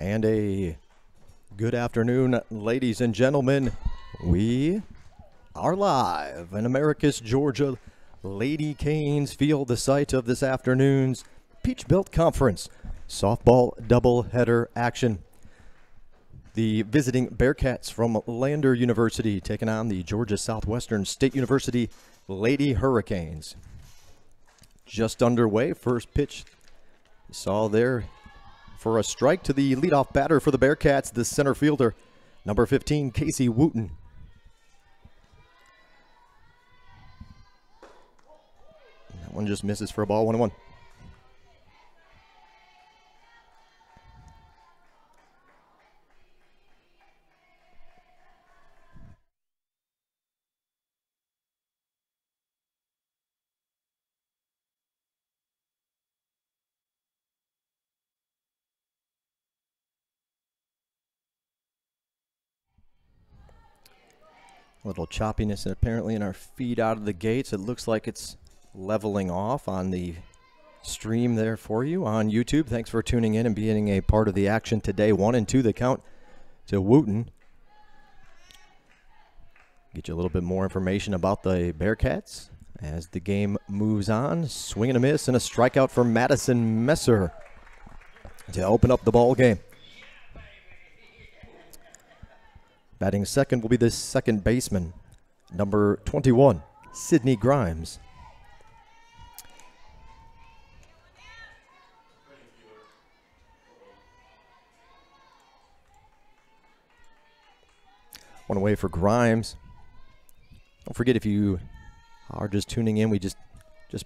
And a good afternoon, ladies and gentlemen. We are live in Americus, Georgia. Lady Canes Field, the site of this afternoon's Peach Belt Conference softball doubleheader action. The visiting Bearcats from Lander University taking on the Georgia Southwestern State University Lady Hurricanes. Just underway, first pitch you saw there for a strike to the leadoff batter for the Bearcats, the center fielder, number 15, Casey Wooten. That one just misses for a ball, 1-1. A little choppiness apparently in our feed out of the gates. It looks like it's leveling off on the stream there for you on YouTube. Thanks for tuning in and being a part of the action today. 1-2 the count to Wooten. Get you a little bit more information about the Bearcats as the game moves on. Swing and a miss and a strikeout for Madison Messer to open up the ball game. Batting second will be the second baseman, number 21, Sydney Grimes. One away for Grimes. Don't forget, if you are just tuning in, we just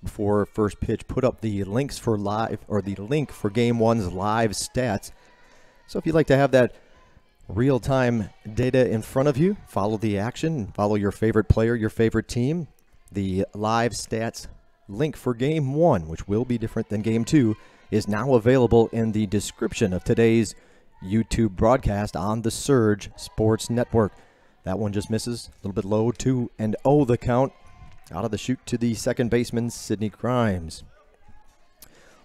before first pitch put up the links for live, or the link for Game 1's live stats. So if you'd like to have that real-time data in front of you, follow the action, follow your favorite player, your favorite team. The live stats link for Game 1, which will be different than Game 2, is now available in the description of today's YouTube broadcast on the Surge Sports Network. That one just misses, a little bit low, 2-0 the count. Out of the chute to the second baseman, Sydney Grimes.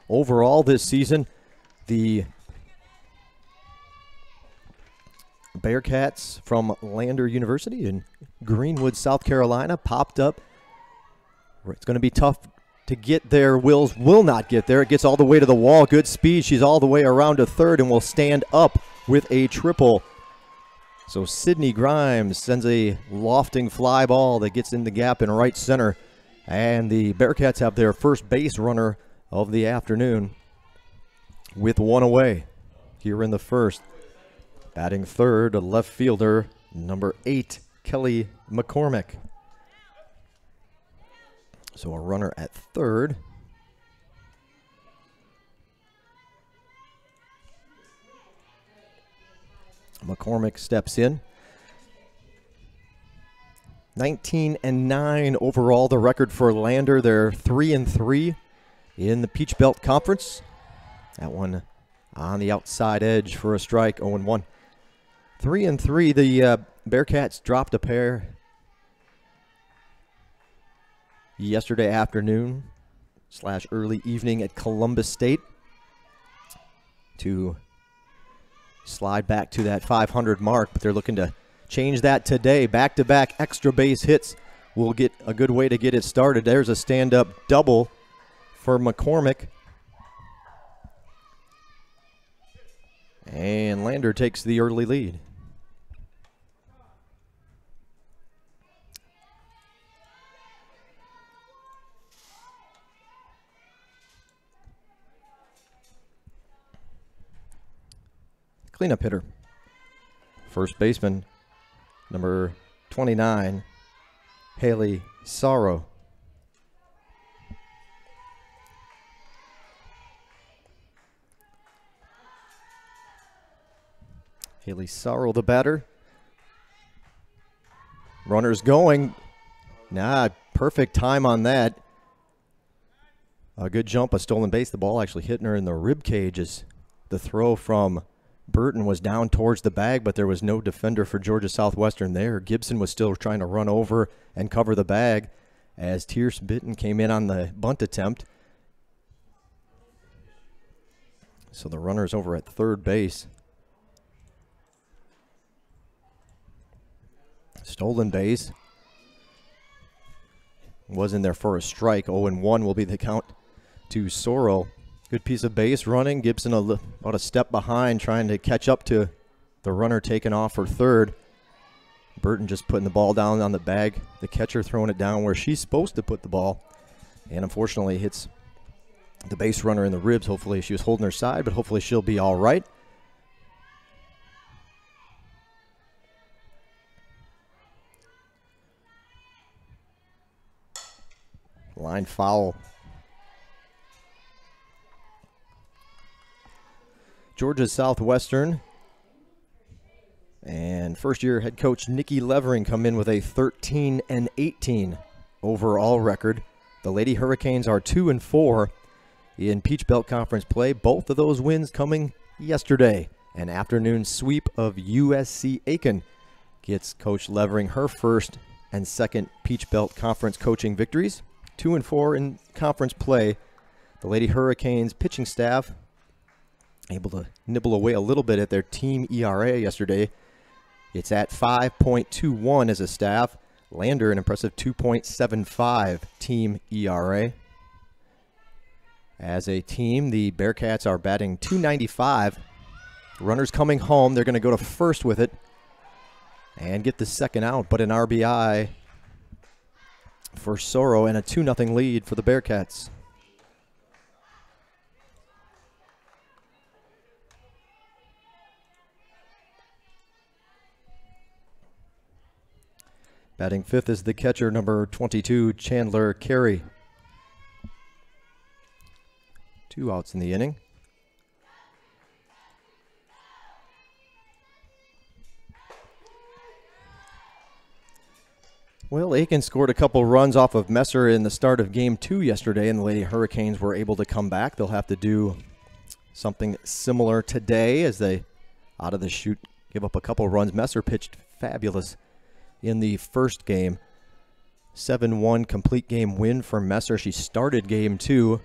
Overall this season, the Bearcats from Lander University in Greenwood, South Carolina, popped up. It's going to be tough to get there. Wills will not get there. It gets all the way to the wall. Good speed. She's all the way around to third and will stand up with a triple. So Sydney Grimes sends a lofting fly ball that gets in the gap in right center. And the Bearcats have their first base runner of the afternoon with one away here in the first. Batting third, a left fielder, number 8, Kelly McCormick. So a runner at third. McCormick steps in. 19-9 overall, the record for Lander. They're 3-3 in the Peach Belt Conference. That one on the outside edge for a strike, 0-1. 3-3, the Bearcats dropped a pair yesterday afternoon / early evening at Columbus State to slide back to that 500 mark, but they're looking to change that today. Back-to-back extra base hits will get a good way to get it started. There's a stand-up double for McCormick. And Lander takes the early lead. Cleanup hitter, first baseman, number 29, Haley Sorrow. Haley Sorrow, the batter. Runners going. Perfect time on that. A good jump, a stolen base. The ball actually hitting her in the rib cage as the throw from Burton was down towards the bag, but there was no defender for Georgia Southwestern there. Gibson was still trying to run over and cover the bag as Tierce Bitten came in on the bunt attempt. So the runner's over at third base. Stolen base. Was in there for a strike. 0-1 will be the count to Sorrow. Good piece of base running. Gibson about a step behind, trying to catch up to the runner taken off for third. Burton just putting the ball down on the bag. The catcher throwing it down where she's supposed to put the ball. And unfortunately hits the base runner in the ribs. Hopefully she was holding her side, but hopefully she'll be all right. Line foul. Georgia Southwestern and first-year head coach Nikki Levering come in with a 13-18 overall record. The Lady Hurricanes are 2-4 in Peach Belt Conference play. Both of those wins coming yesterday. An afternoon sweep of USC Aiken gets Coach Levering her first and second Peach Belt Conference coaching victories. 2-4 in conference play. The Lady Hurricanes pitching staff able to nibble away a little bit at their team ERA yesterday. It's at 5.21 as a staff. Lander an impressive 2.75 team ERA. As a team, the Bearcats are batting .295. Runners coming home. They're going to go to first with it and get the second out, but an RBI for Sorrow and a 2-0 lead for the Bearcats. Batting fifth is the catcher, number 22, Chandler Carey. 2 outs in the inning. Well, Aiken scored a couple runs off of Messer in the start of Game 2 yesterday, and the Lady Hurricanes were able to come back. They'll have to do something similar today as they, out of the chute, give up a couple runs. Messer pitched fabulous in the first game. 7-1 complete game win for Messer. She started Game 2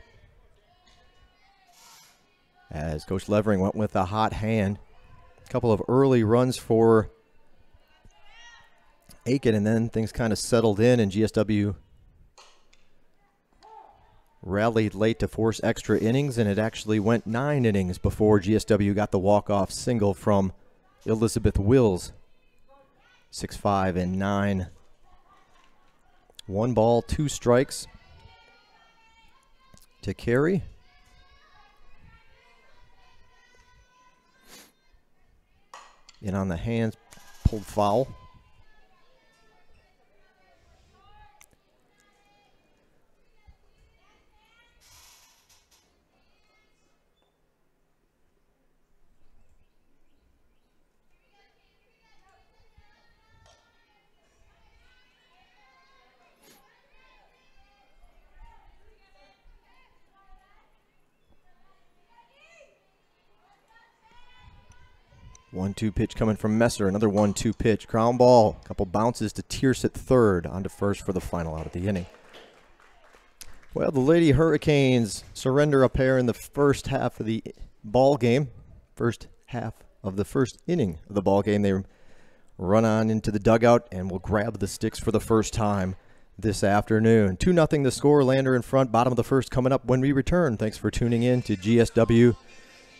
as Coach Levering went with a hot hand. A couple of early runs for Aiken, and then things kind of settled in, and GSW rallied late to force extra innings, and it actually went 9 innings before GSW got the walk-off single from Elizabeth Wills. 6-5 and 9. 1 ball, 2 strikes to Carey. In on the hands, pulled foul. One-two pitch coming from Messer. Another 1-2 pitch. Ground ball. A couple bounces to Tierce at third. On to first for the final out of the inning. Well, the Lady Hurricanes surrender a pair in the first half of the ball game. First half of the first inning of the ball game. They run on into the dugout and will grab the sticks for the first time this afternoon. 2-0 the score. Lander in front. Bottom of the first coming up when we return. Thanks for tuning in to GSW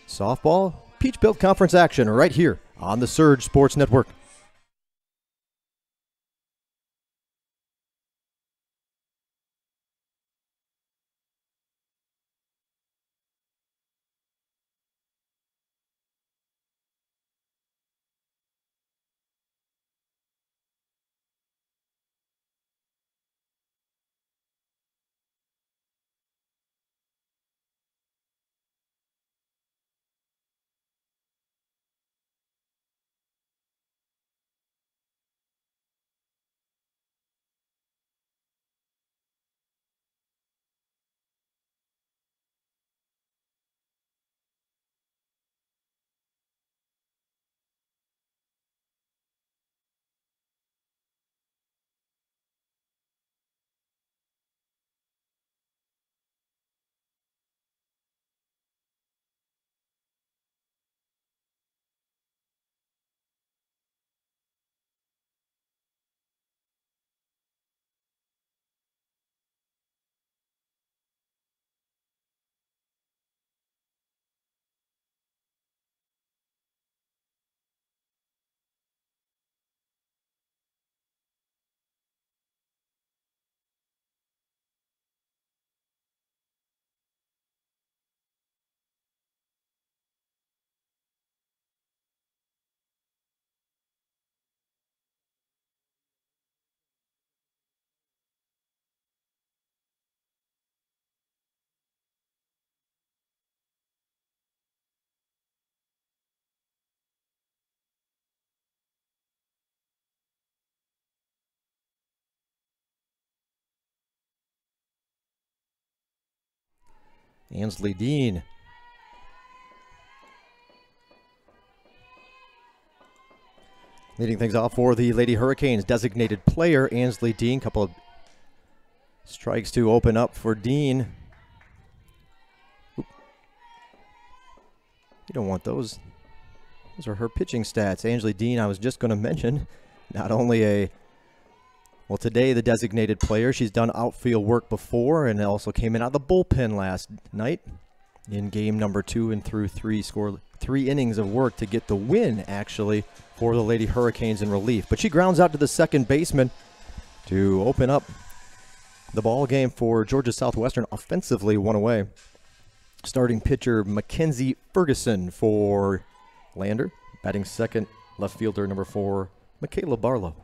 Softball Peach Belt Conference action right here on the Surge Sports Network. Ansley Dean. Leading things off for the Lady Hurricanes, designated player Ansley Dean. Couple of strikes to open up for Dean. Oop. You don't want those. Those are her pitching stats. Ansley Dean, I was just going to mention, not only well, today the designated player. She's done outfield work before and also came in out of the bullpen last night in game number 2 and threw 3 innings of work to get the win, actually, for the Lady Hurricanes in relief. But she grounds out to the second baseman to open up the ball game for Georgia Southwestern. Offensively, one away. Starting pitcher Mackenzie Ferguson for Lander. Batting second, left fielder number 4, MIKELA BARLOW.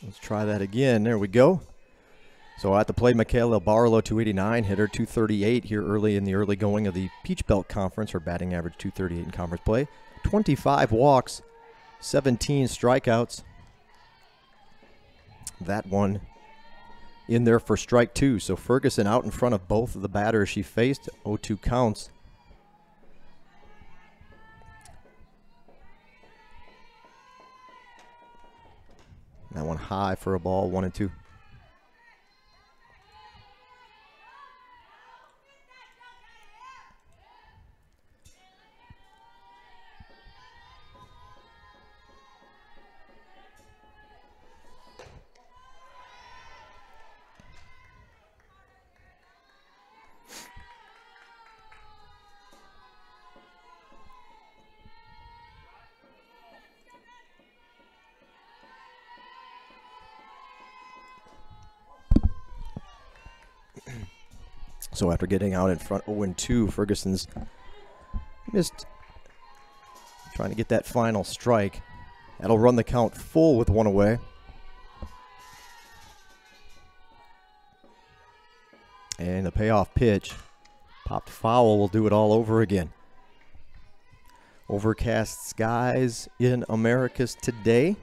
Let's try that again. There we go. So at the plate, MIKELA BARLOW, 289, hitter 238 here early in the early going of the Peach Belt Conference. Her batting average 238 in conference play. 25 walks, 17 strikeouts. That one in there for strike 2. So Ferguson out in front of both of the batters she faced. 0-2 counts. That one high for a ball, 1-2. So after getting out in front 0-2, Ferguson's missed trying to get that final strike. That'll run the count full with one away. And the payoff pitch, popped foul, will do it all over again. Overcast skies in Americus today.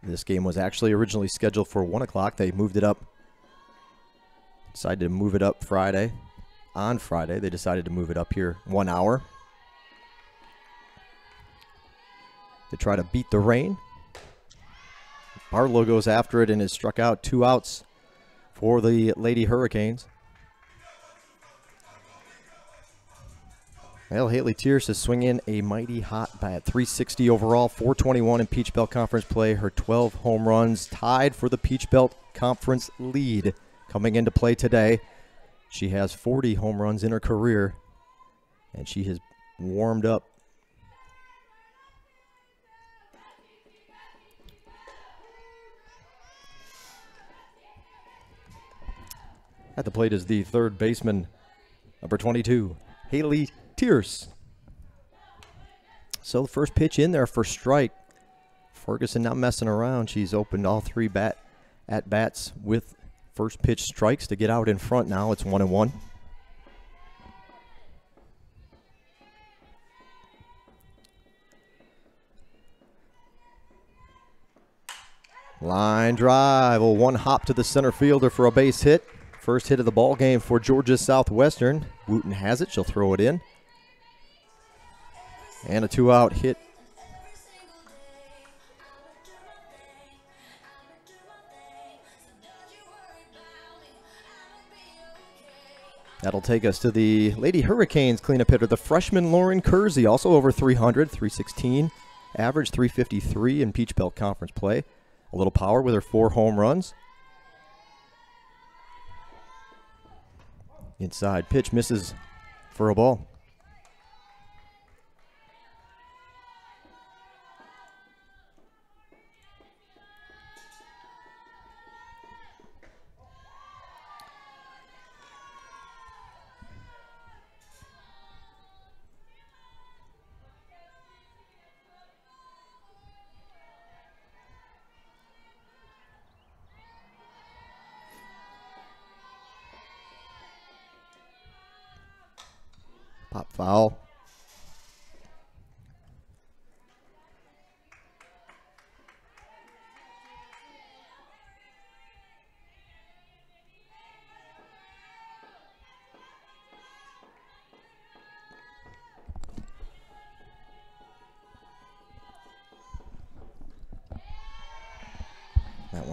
This game was actually originally scheduled for 1 o'clock. They moved it up. Decided to move it up Friday. On Friday, they decided to move it up here 1 hour to try to beat the rain. Barlow goes after it and is struck out. 2 outs for the Lady Hurricanes. Well, Haley Tierce is swinging a mighty hot bat. 360 overall, 421 in Peach Belt Conference play. Her 12 home runs tied for the Peach Belt Conference lead. Coming into play today, she has 40 home runs in her career, and she has warmed up. At the plate is the third baseman, number 22, Haley Tierce. So the first pitch in there for strike. Ferguson not messing around. She's opened all 3 at-bats with first pitch strikes to get out in front now. It's 1-1. Line drive. Well, one hop to the center fielder for a base hit. First hit of the ball game for Georgia Southwestern. Wooten has it. She'll throw it in. And a 2-out hit. That'll take us to the Lady Hurricanes cleanup hitter, the freshman Lauren Kersey, also over 300, 316, average 353 in Peach Belt Conference play. A little power with her 4 home runs. Inside pitch misses for a ball. Pop foul.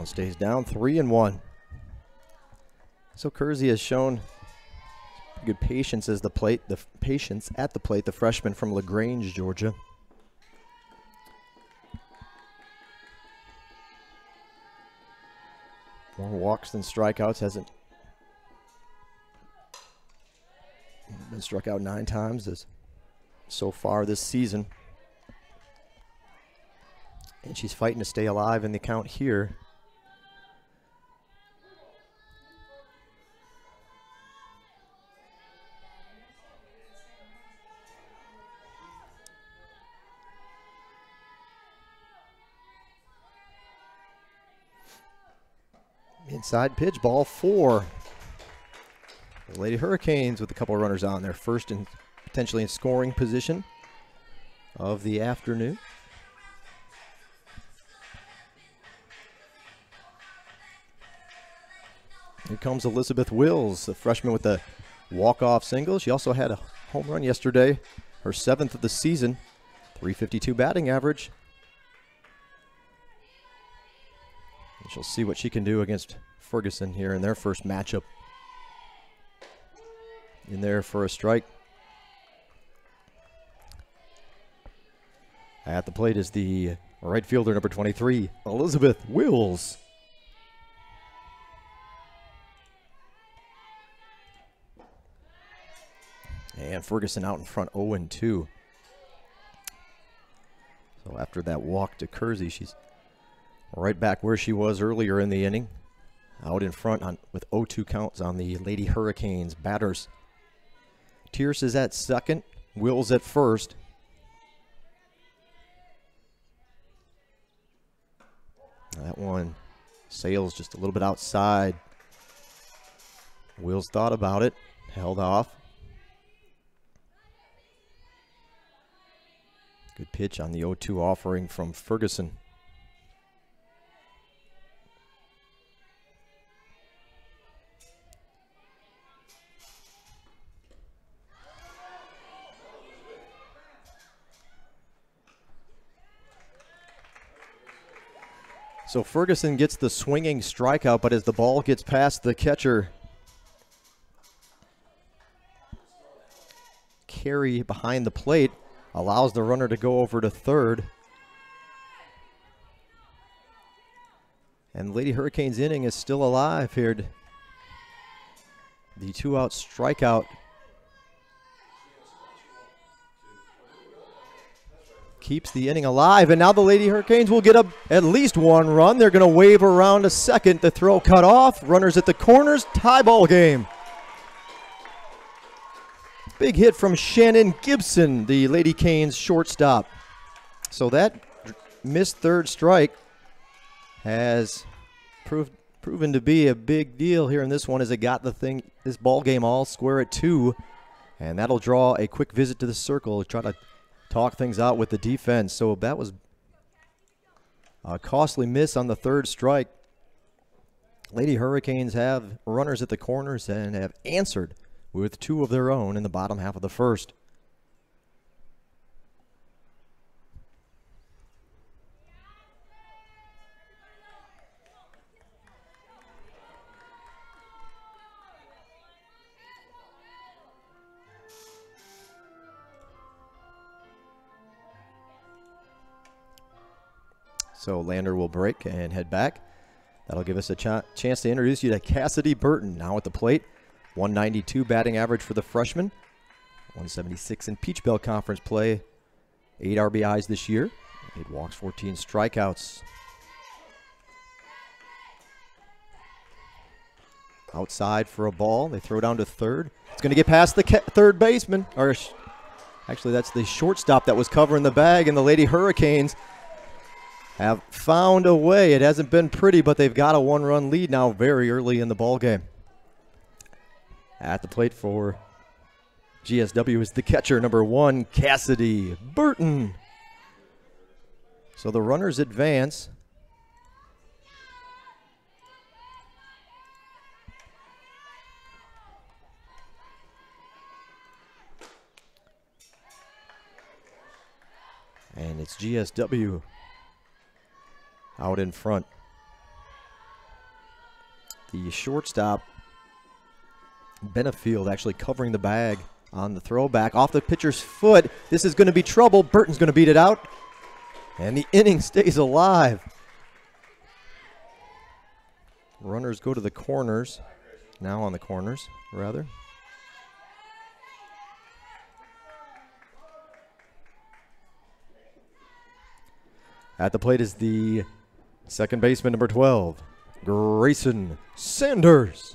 stays down 3-1. So Kersey has shown good patience as the patience at the plate, the freshman from LaGrange, Georgia. More walks than strikeouts. Hasn't been struck out 9 times so far this season. And she's fighting to stay alive in the count here. Inside pitch, ball 4. The Lady Hurricanes with a couple of runners on there. First and potentially in scoring position of the afternoon. Here comes Elizabeth Wills, the freshman with the walk-off single. She also had a home run yesterday, her 7th of the season, .352 batting average. And she'll see what she can do against Ferguson here in their first matchup. In there for a strike. At the plate is the right fielder, number 23, Elizabeth Wills. And Ferguson out in front, 0-2. So after that walk to Kersey, she's right back where she was earlier in the inning. Out in front with 0-2 counts on the Lady Hurricanes batters. Tierce is at second, Wills at first. That one sails just a little bit outside. Wills thought about it, held off. Good pitch on the 0-2 offering from Ferguson. So Ferguson gets the swinging strikeout, but as the ball gets past the catcher, Carey behind the plate allows the runner to go over to third. And Lady Hurricanes inning is still alive here. The 2-out strikeout keeps the inning alive, and now the Lady Hurricanes will get at least 1 run. They're going to wave around a second. The throw cut off. Runners at the corners. Tie ball game. Big hit from Shannon Gibson, the Lady Canes shortstop. So that missed third strike has proven to be a big deal here in this one, as it got this ball game all square at 2, and that'll draw a quick visit to the circle, try to talk things out with the defense. So that was a costly miss on the third strike. Lady Hurricanes have runners at the corners and have answered with 2 of their own in the bottom half of the first. So Lander will break and head back. That'll give us a chance to introduce you to Cassidy Burton, now at the plate. 192 batting average for the freshman. 176 in Peach Belt Conference play. 8 RBIs this year. 8 walks, 14 strikeouts. Outside for a ball. They throw down to third. It's going to get past the third baseman. Or actually, that's the shortstop that was covering the bag, and the Lady Hurricanes have found a way. It hasn't been pretty, but they've got a 1-run lead now very early in the ball game. At the plate for GSW is the catcher, number 1, Cassidy Burton. So the runners advance. And it's GSW out in front. The shortstop, Benefield, actually covering the bag on the throwback. Off the pitcher's foot. This is going to be trouble. Burton's going to beat it out. And the inning stays alive. Runners go to the corners. Now on the corners, rather. At the plate is the second baseman, number 12, Grayson Sanders.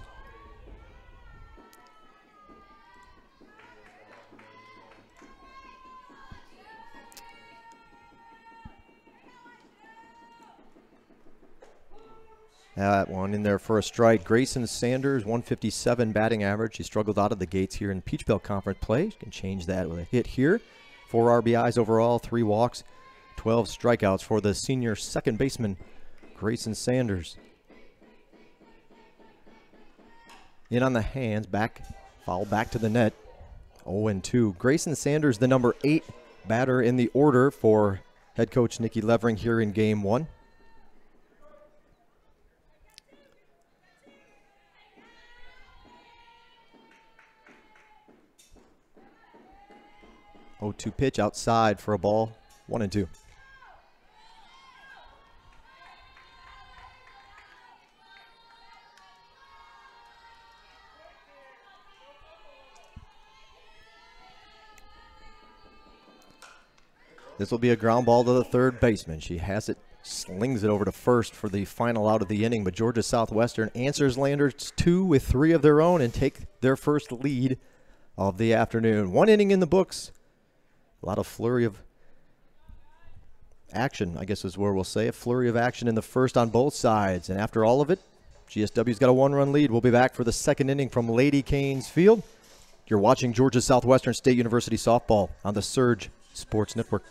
That one in there for a strike. Grayson Sanders, 157 batting average. He struggled out of the gates here in Peach Belt Conference play. You can change that with a hit here. 4 RBIs overall, 3 walks, 12 strikeouts for the senior second baseman, Grayson Sanders. In on the hands, foul back to the net. 0-2. Grayson Sanders, the number 8 batter in the order for head coach Nikki Levering here in game 1. To pitch outside for a ball, 1-2. This will be a ground ball to the third baseman. She has it, slings it over to first for the final out of the inning, but Georgia Southwestern answers Landers 2 with 3 of their own and take their first lead of the afternoon. 1 inning in the books. A lot of flurry of action, I guess is where we'll say. A flurry of action in the first on both sides. And after all of it, GSW's got a 1-run lead. We'll be back for the second inning from Lady Canes Field. You're watching Georgia Southwestern State University softball on the Surge Sports Network.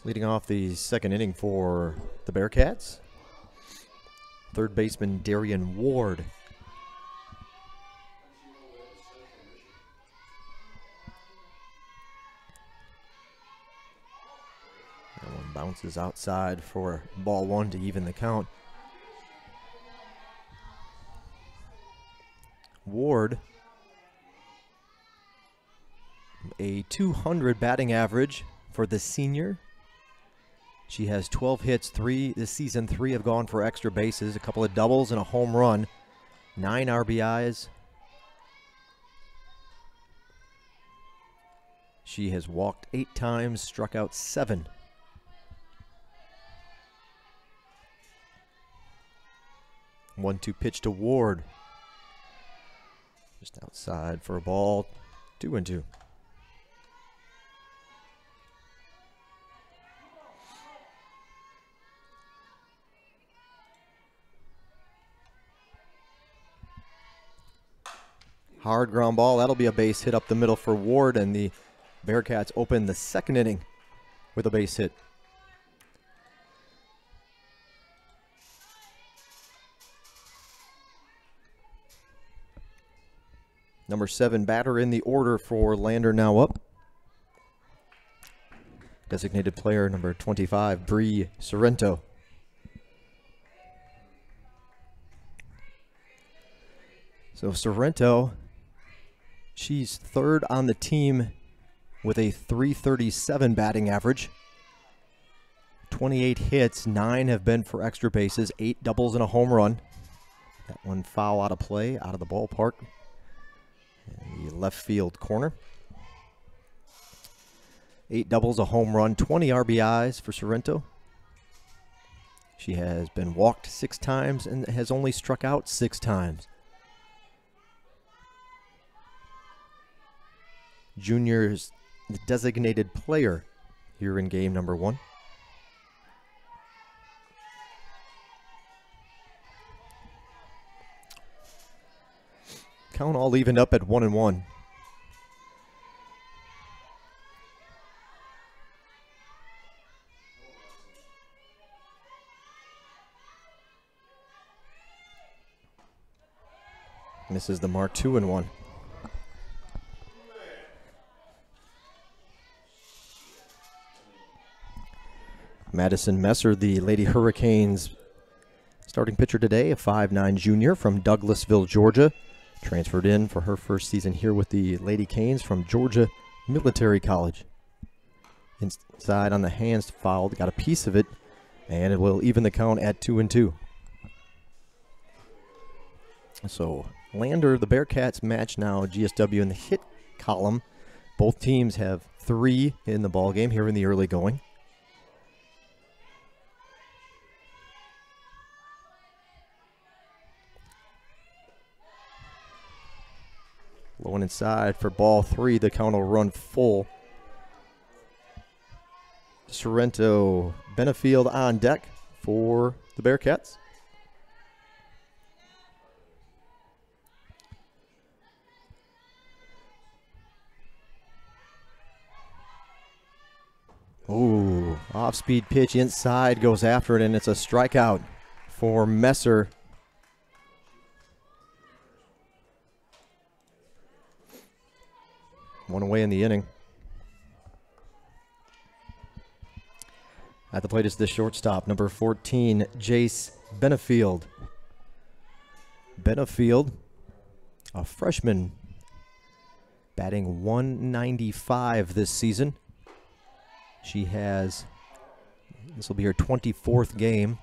Leading off the second inning for the Bearcats, third baseman Darian Ward. That one bounces outside for ball 1 to even the count. Ward, a 200 batting average for the senior. She has 12 hits, 3 this season. 3 have gone for extra bases, a couple of doubles and a home run, 9 RBIs. She has walked 8 times, struck out 7. One-two pitch to Ward. Just outside for a ball, 2-2. Hard ground ball. That'll be a base hit up the middle for Ward, and the Bearcats open the second inning with a base hit. Number 7 batter in the order for Lander now up. Designated player number 25, Bree Sorrento. So Sorrento, she's 3rd on the team with a .337 batting average. 28 hits, 9 have been for extra bases, 8 doubles and a home run. That one foul out of play, out of the ballpark. In the left field corner. 8 doubles, a home run, 20 RBIs for Sorrento. She has been walked 6 times and has only struck out 6 times. Junior's the designated player here in game number 1. Count all evened up at 1-1. Misses the mark, 2-1. Madison Messer, the Lady Hurricanes starting pitcher today, a 5'9" junior from Douglasville, Georgia. Transferred in for her first season here with the Lady Canes from Georgia Military College. Inside on the hands, fouled, got a piece of it, and it will even the count at 2-2. So Lander, the Bearcats match now GSW in the hit column. Both teams have 3 in the ball game here in the early going. Low and inside for ball 3. The count will run full. Sorrento, Benefield on deck for the Bearcats. Ooh, off-speed pitch inside, goes after it, and it's a strikeout for Messer. One away in the inning. At the plate is the shortstop, number 14, Jace Benefield. Benefield, a freshman, batting .195 this season. She has, this will be her 24th game.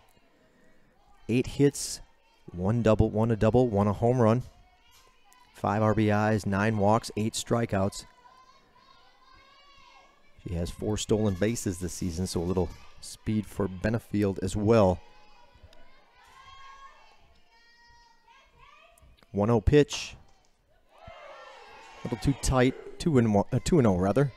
8 hits, 1 double, 1 a double, 1 a home run. 5 RBIs, 9 walks, 8 strikeouts. She has 4 stolen bases this season, so a little speed for Benefield as well. 1-0 pitch. A little too tight. 2-0 rather.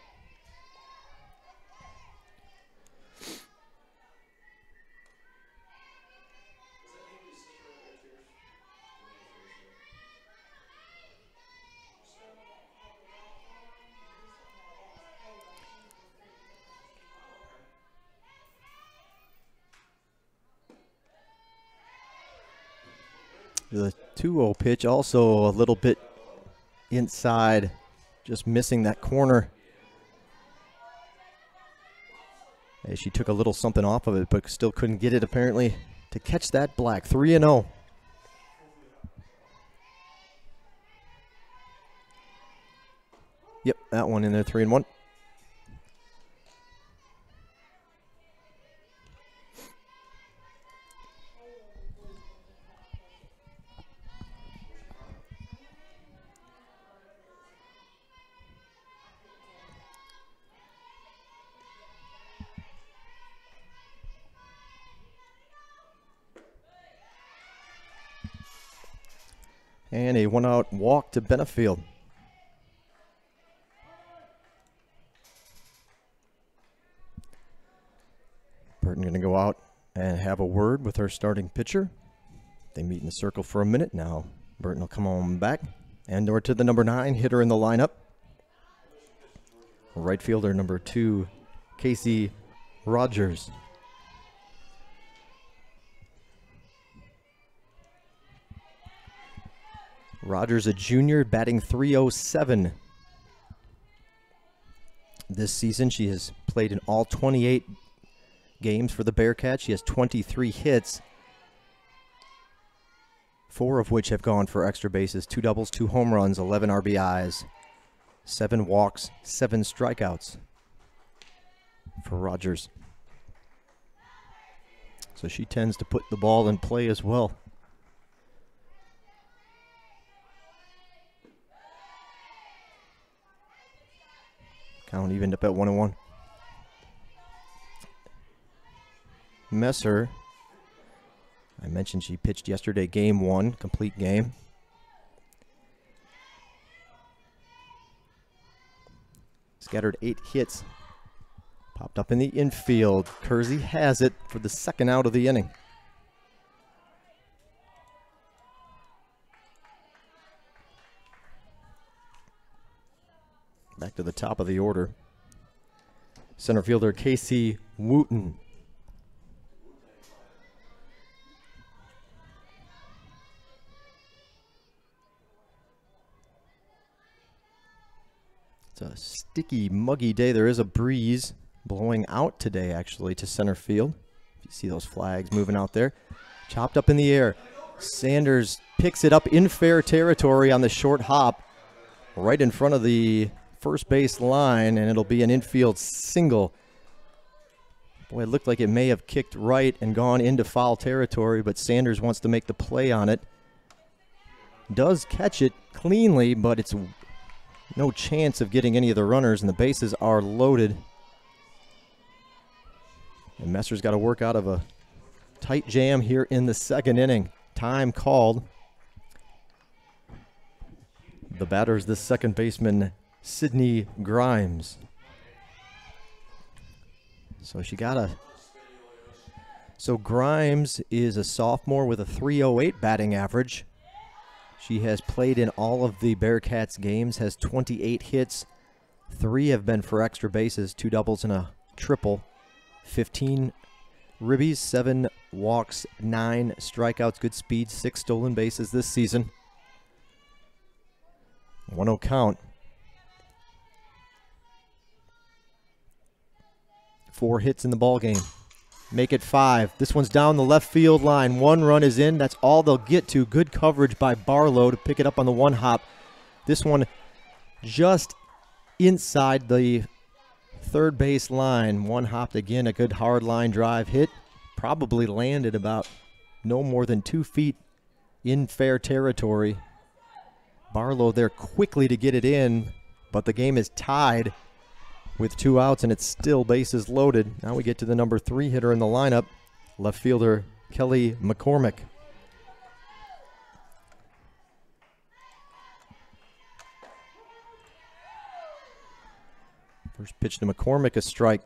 The 2-0 pitch also a little bit inside, just missing that corner. As she took a little something off of it, but still couldn't get it apparently to catch that black. 3-0. Yep, that one in there, 3-1. And a 1-out walk to Benefield. Burton going to go out and have a word with her starting pitcher. They meet in the circle for a minute. Now Burton will come on back. And over to the number 9 hitter in the lineup. Right fielder number 2, Casey Rogers. Rogers, a junior, batting .307. This season, she has played in all 28 games for the Bearcats. She has 23 hits, 4 of which have gone for extra bases, 2 doubles, 2 home runs, 11 RBIs, 7 walks, 7 strikeouts for Rogers. So she tends to put the ball in play as well. Count evened up at 1-1. Messer, I mentioned she pitched yesterday, game 1, complete game. Scattered 8 hits. Popped up in the infield. Kersey has it for the second out of the inning. Back to the top of the order. Center fielder Casey Wooten. It's a sticky, muggy day. There is a breeze blowing out today, actually, to center field. You see those flags moving out there. Chopped up in the air. Sanders picks it up in fair territory on the short hop, right in front of the first base line, and it'll be an infield single. Boy, it looked like it may have kicked right and gone into foul territory, but Sanders wants to make the play on it. Does catch it cleanly, but it's no chance of getting any of the runners, and the bases are loaded. And Messer's got to work out of a tight jam here in the second inning. Time called. The batter is the second baseman, Sydney Grimes. So Grimes is a sophomore with a .308 batting average. She has played in all of the Bearcats games, has 28 hits. 3 have been for extra bases, 2 doubles and a triple. 15 ribbies, 7 walks, 9 strikeouts, good speed, 6 stolen bases this season. 1-0 count. 4 hits in the ball game. Make it 5. This one's down the left field line. 1 run is in. That's all they'll get to. Good coverage by Barlow to pick it up on the 1 hop. This one just inside the third base line. 1 hopped again. A good hard line drive hit. Probably landed about no more than 2 feet in fair territory. Barlow there quickly to get it in, but the game is tied with 2 outs, and it's still bases loaded. Now we get to the number 3 hitter in the lineup, left fielder Kelly McCormick. First pitch to McCormick, a strike.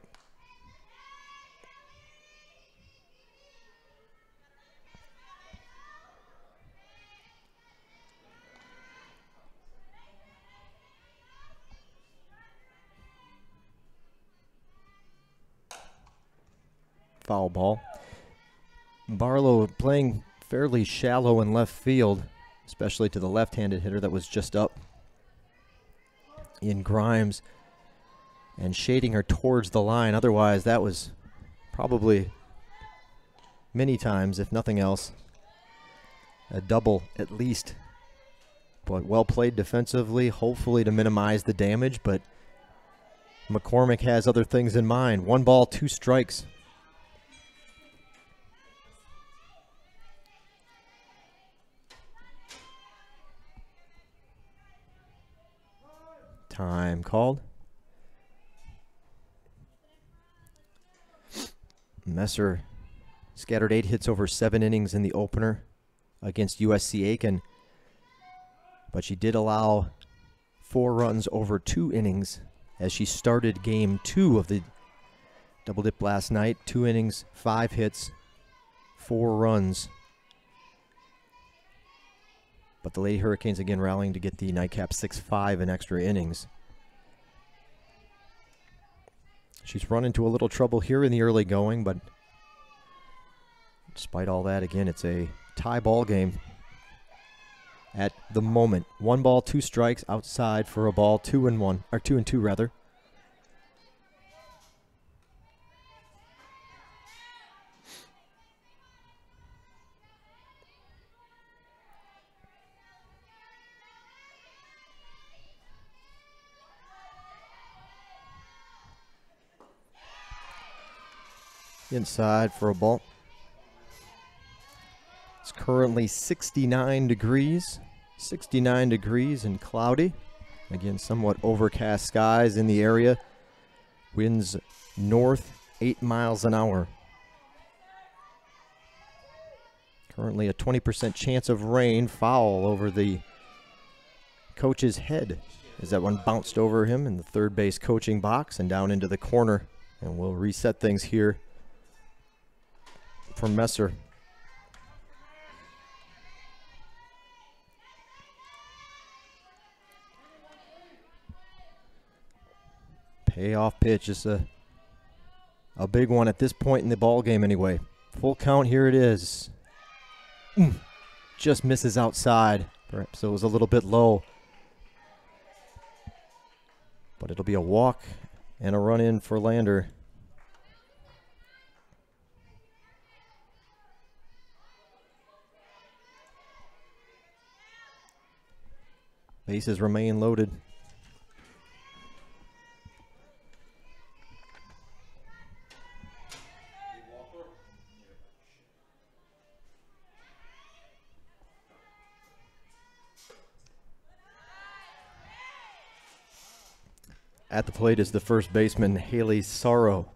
Foul ball. Barlow playing fairly shallow in left field, especially to the left-handed hitter that was just up in Grimes, and shading her towards the line. Otherwise, that was probably many times, if nothing else, a double at least. But well played defensively, hopefully to minimize the damage, but McCormick has other things in mind. 1 ball, 2 strikes. Time called. Messer scattered 8 hits over 7 innings in the opener against USC Aiken, but she did allow 4 runs over 2 innings as she started game 2 of the double dip last night. 2 innings, 5 hits, 4 runs. But the Lady Hurricanes again rallying to get the nightcap 6-5 in extra innings. She's run into a little trouble here in the early going, but despite all that, again, it's a tie ball game. at the moment. 1 ball, 2 strikes outside for a ball, 2-1, or 2-2 rather. Inside for a ball. It's currently 69 degrees. 69 degrees and cloudy. Again, somewhat overcast skies in the area. Winds north 8 miles an hour. Currently a 20% chance of rain. Foul over the coach's head as that one bounced over him in the third base coaching box and down into the corner. And we'll reset things here for Messer. Payoff pitch, just a big one at this point in the ball game anyway. Full count, here it is. Just misses outside. Perhaps it was a little bit low. But it'll be a walk and a run in for Lander. Bases remain loaded. At the plate is the first baseman, Haley Sorrow.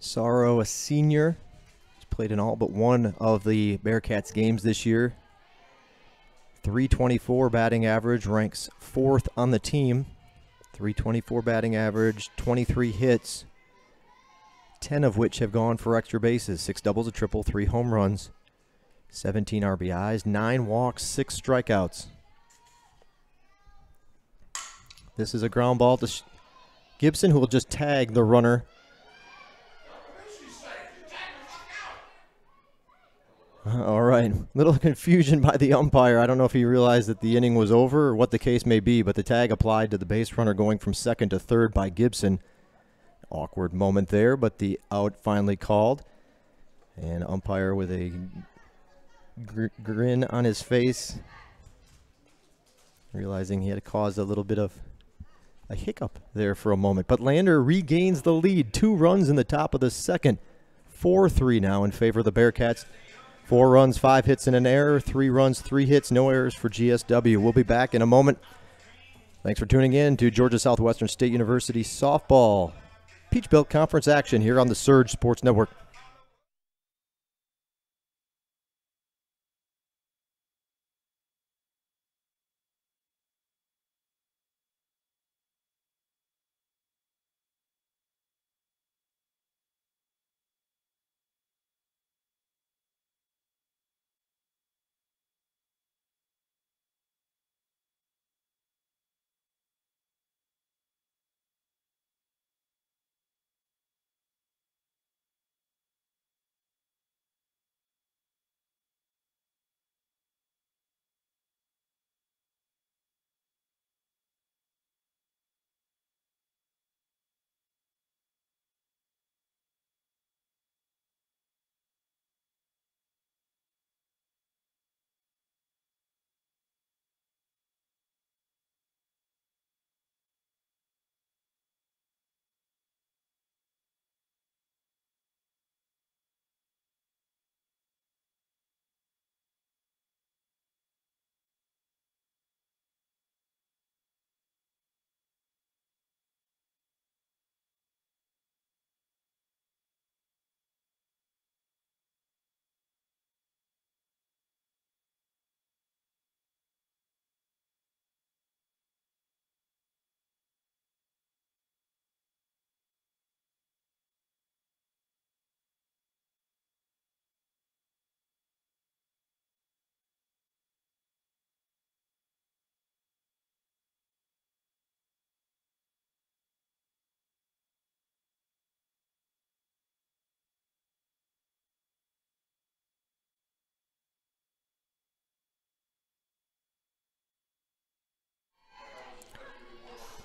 Sorrow, a senior. He's played in all but one of the Bearcats games this year. .324 batting average, ranks 4th on the team. .324 batting average, 23 hits, 10 of which have gone for extra bases. 6 doubles, a triple, 3 home runs. 17 RBIs, 9 walks, 6 strikeouts. This is a ground ball to Gibson, who will just tag the runner. All right, little confusion by the umpire. I don't know if he realized that the inning was over or what the case may be, but the tag applied to the base runner going from second to third by Gibson. Awkward moment there, but the out finally called. And umpire with a grin on his face, realizing he had caused a little bit of a hiccup there for a moment. But Lander regains the lead. 2 runs in the top of the second. 4-3 now in favor of the Bearcats. 4 runs, 5 hits, and an error. 3 runs, 3 hits, no errors for GSW. We'll be back in a moment. Thanks for tuning in to Georgia Southwestern State University softball Peach Belt Conference action here on the Surge Sports Network.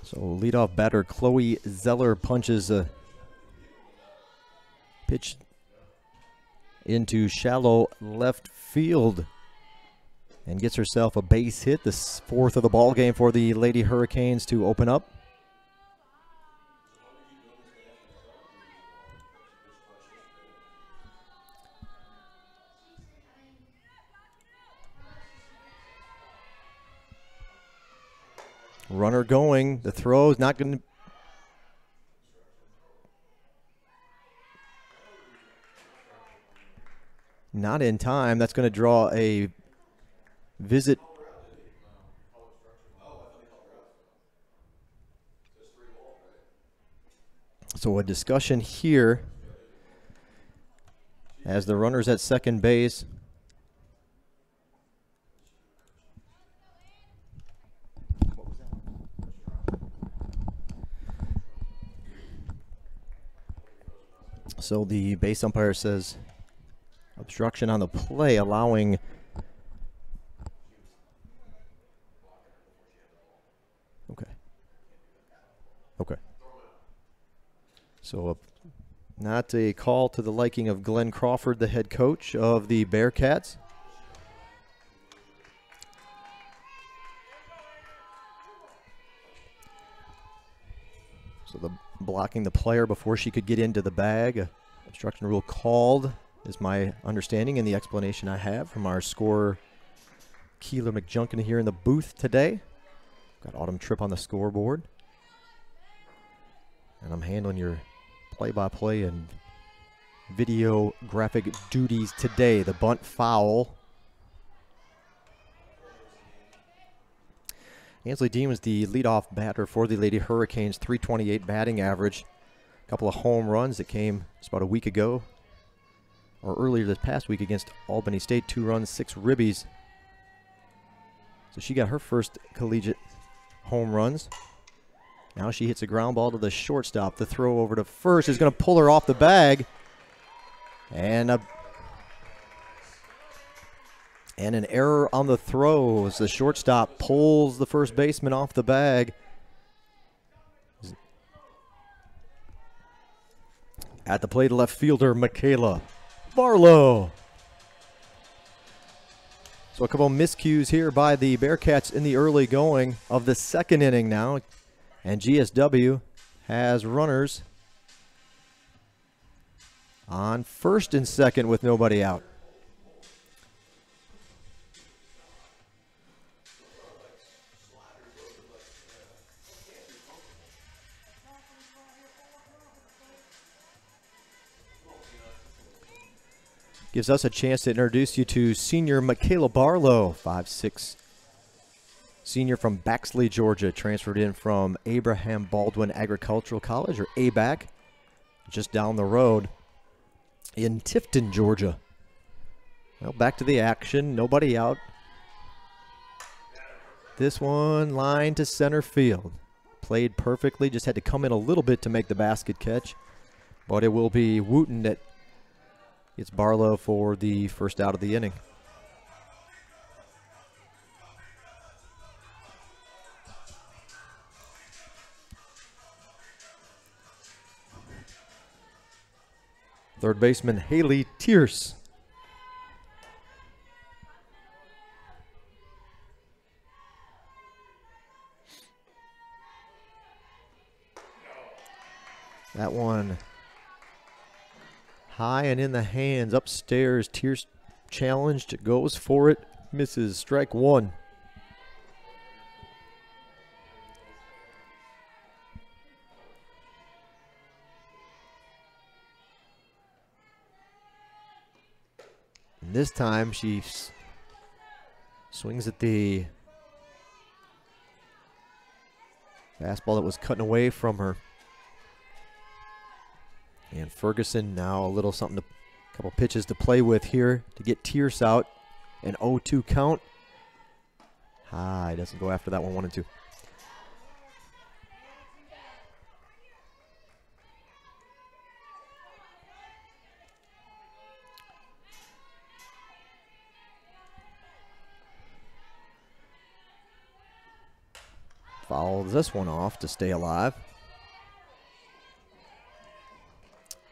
So leadoff batter Chloe Zeller punches a pitch into shallow left field and gets herself a base hit, the fourth of the ball game for the Lady Hurricanes to open up. Runner going, the throw is not going to. Not in time. That's going to draw a visit. So a discussion here as the runner's at second base. So the base umpire says obstruction on the play, allowing Okay. So not a call to the liking of Glenn Crawford, the head coach of the Bearcats. So the blocking the player before she could get into the bag. Obstruction rule called is my understanding and the explanation I have from our scorer Keeler McJunkin here in the booth today. Got Autumn Tripp on the scoreboard. And I'm handling your play-by-play and video graphic duties today. The bunt foul. Ansley Dean was the leadoff batter for the Lady Hurricanes, .328 batting average. A couple of home runs that came just about a week ago, or earlier this past week against Albany State. 2 runs, 6 ribbies. So she got her first collegiate home runs. Now she hits a ground ball to the shortstop. The throw over to first is going to pull her off the bag. And an error on the throw as the shortstop pulls the first baseman off the bag. At the plate, left fielder MIKELA BARLOW. So a couple of miscues here by the Bearcats in the early going of the second inning now. And GSW has runners on first and second with nobody out. Gives us a chance to introduce you to senior MIKELA BARLOW, 5'6", senior from Baxley, Georgia, transferred in from Abraham Baldwin Agricultural College, or ABAC, just down the road in Tifton, Georgia. Well, back to the action, nobody out. This one line to center field. Played perfectly, just had to come in a little bit to make the basket catch. But it will be Wooten that gets Barlow for the first out of the inning. Third baseman Haley Tierce. That one high and in the hands, upstairs. Tierce challenged, goes for it, misses. Strike one. And this time she swings at the fastball that was cutting away from her. And Ferguson now a little something, a couple pitches to play with here to get Tierce out. An 0-2 count. He doesn't go after that one, 1-2. Fouls this one off to stay alive.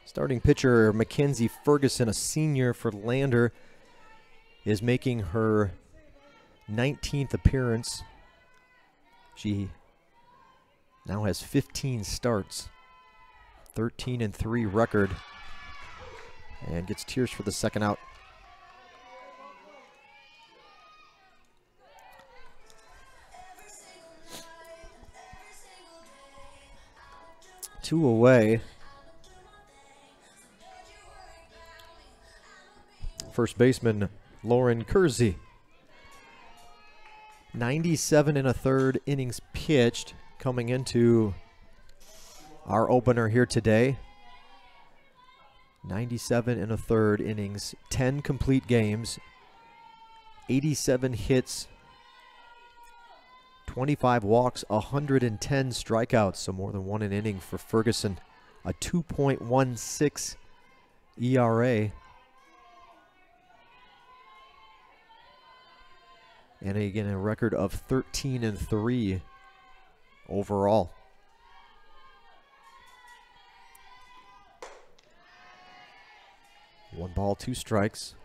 Starting pitcher Mackenzie Ferguson, a senior for Lander, is making her 19th appearance. She now has 15 starts, 13-3 record, and gets Tears for the second out. Two away. First baseman Lauren Kersey. 97 1/3 innings pitched coming into our opener here today. 97 1/3 innings, 10 complete games, 87 hits, 25 walks, 110 strikeouts, so more than one an inning for Ferguson. A 2.16 ERA. And again, a record of 13-3 overall. One ball, two strikes.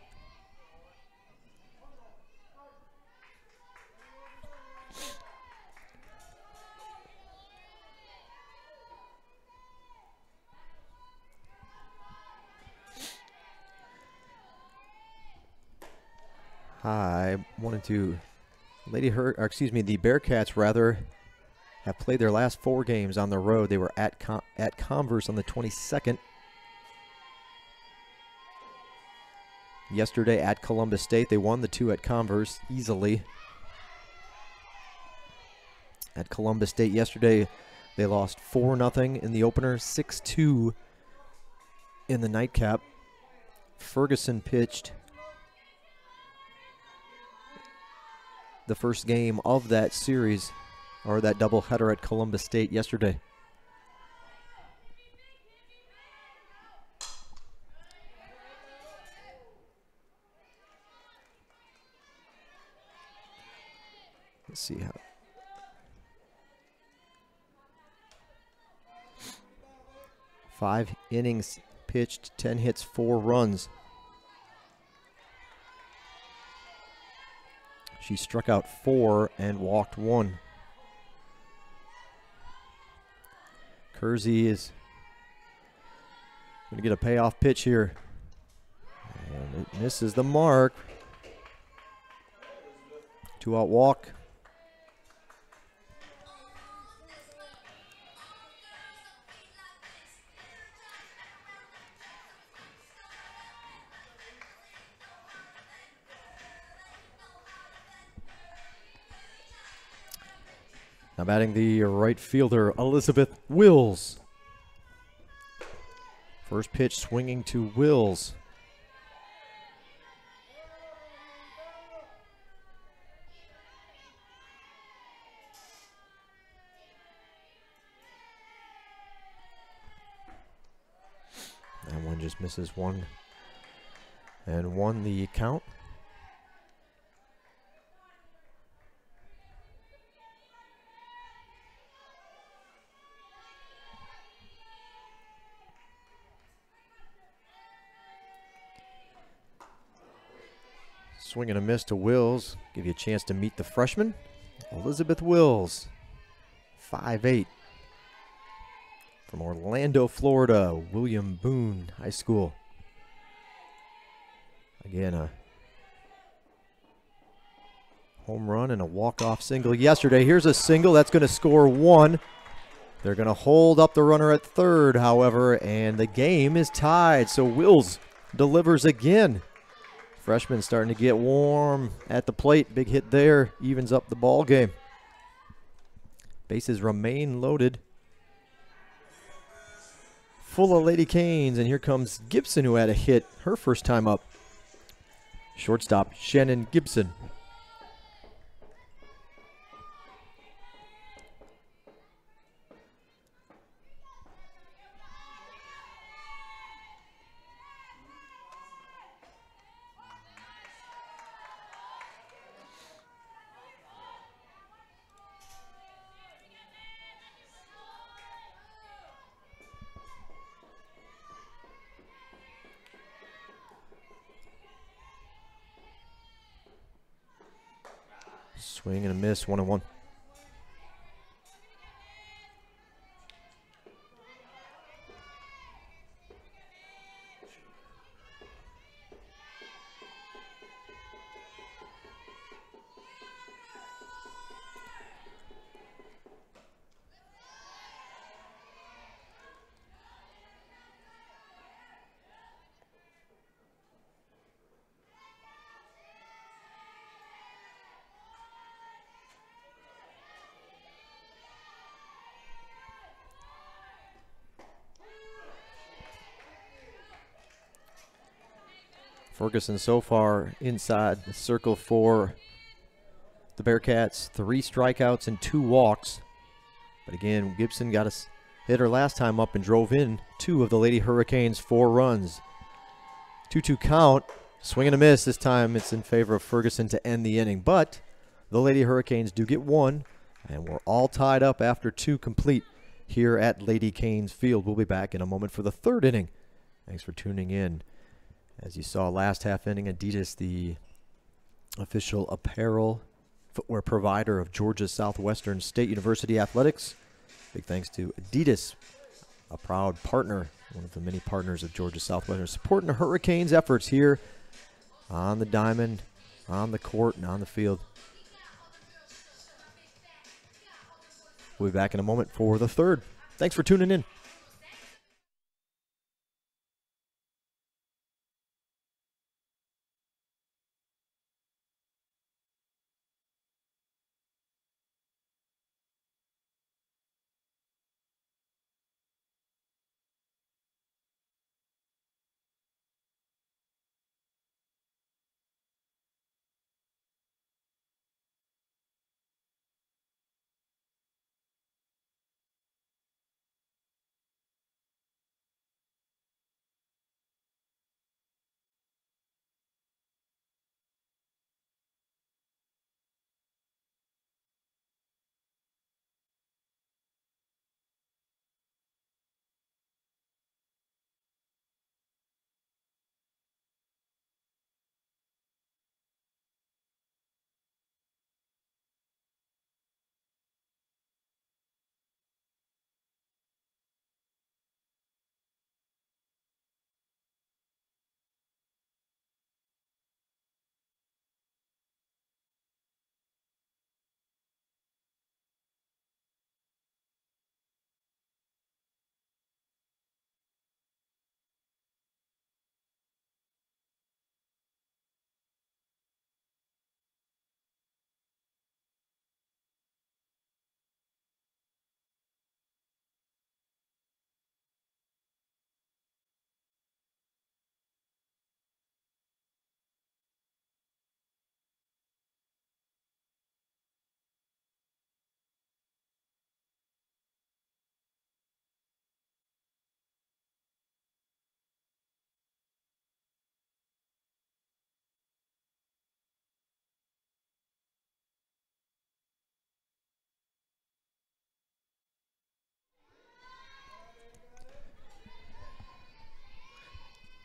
I wanted to, the Bearcats rather, have played their last 4 games on the road. They were at Converse on the 22nd. Yesterday at Columbus State, they won the 2 at Converse easily. At Columbus State yesterday, they lost 4-0 in the opener, 6-2 in the nightcap. Ferguson pitched the first game of that series, or that doubleheader at Columbus State yesterday. Let's see how. Five innings pitched, 10 hits, 4 runs. She struck out 4 and walked 1. Kersey is going to get a payoff pitch here. And it misses the mark. 2-out walk. Now batting the right fielder, Elizabeth Wills. First pitch swinging to Wills. That one just misses 1 and 1 the count. Swing and a miss to Wills. Give you a chance to meet the freshman, Elizabeth Wills, 5'8", from Orlando, Florida, William Boone High School. Again, a home run and a walk-off single yesterday. Here's a single that's going to score 1. They're going to hold up the runner at third, however, and the game is tied. So Wills delivers again. Freshman starting to get warm at the plate. Big hit there, evens up the ball game. Bases remain loaded. Full of Lady Canes, and here comes Gibson, who had a hit her first time up. Shortstop Shannon Gibson. Swing and a miss, 1-1. Ferguson so far inside the circle for the Bearcats. 3 strikeouts and 2 walks. But again, Gibson got a hitter last time up and drove in 2 of the Lady Hurricanes' 4 runs. 2-2 count. Swing and a miss. This time it's in favor of Ferguson to end the inning. But the Lady Hurricanes do get 1, and we're all tied up after 2 complete here at Lady Canes Field. We'll be back in a moment for the 3rd inning. Thanks for tuning in. As you saw last half inning, Adidas, the official apparel footwear provider of Georgia Southwestern State University Athletics. Big thanks to Adidas, a proud partner, one of the many partners of Georgia Southwestern, supporting the Hurricanes' efforts here on the diamond, on the court, and on the field. We'll be back in a moment for the 3rd. Thanks for tuning in.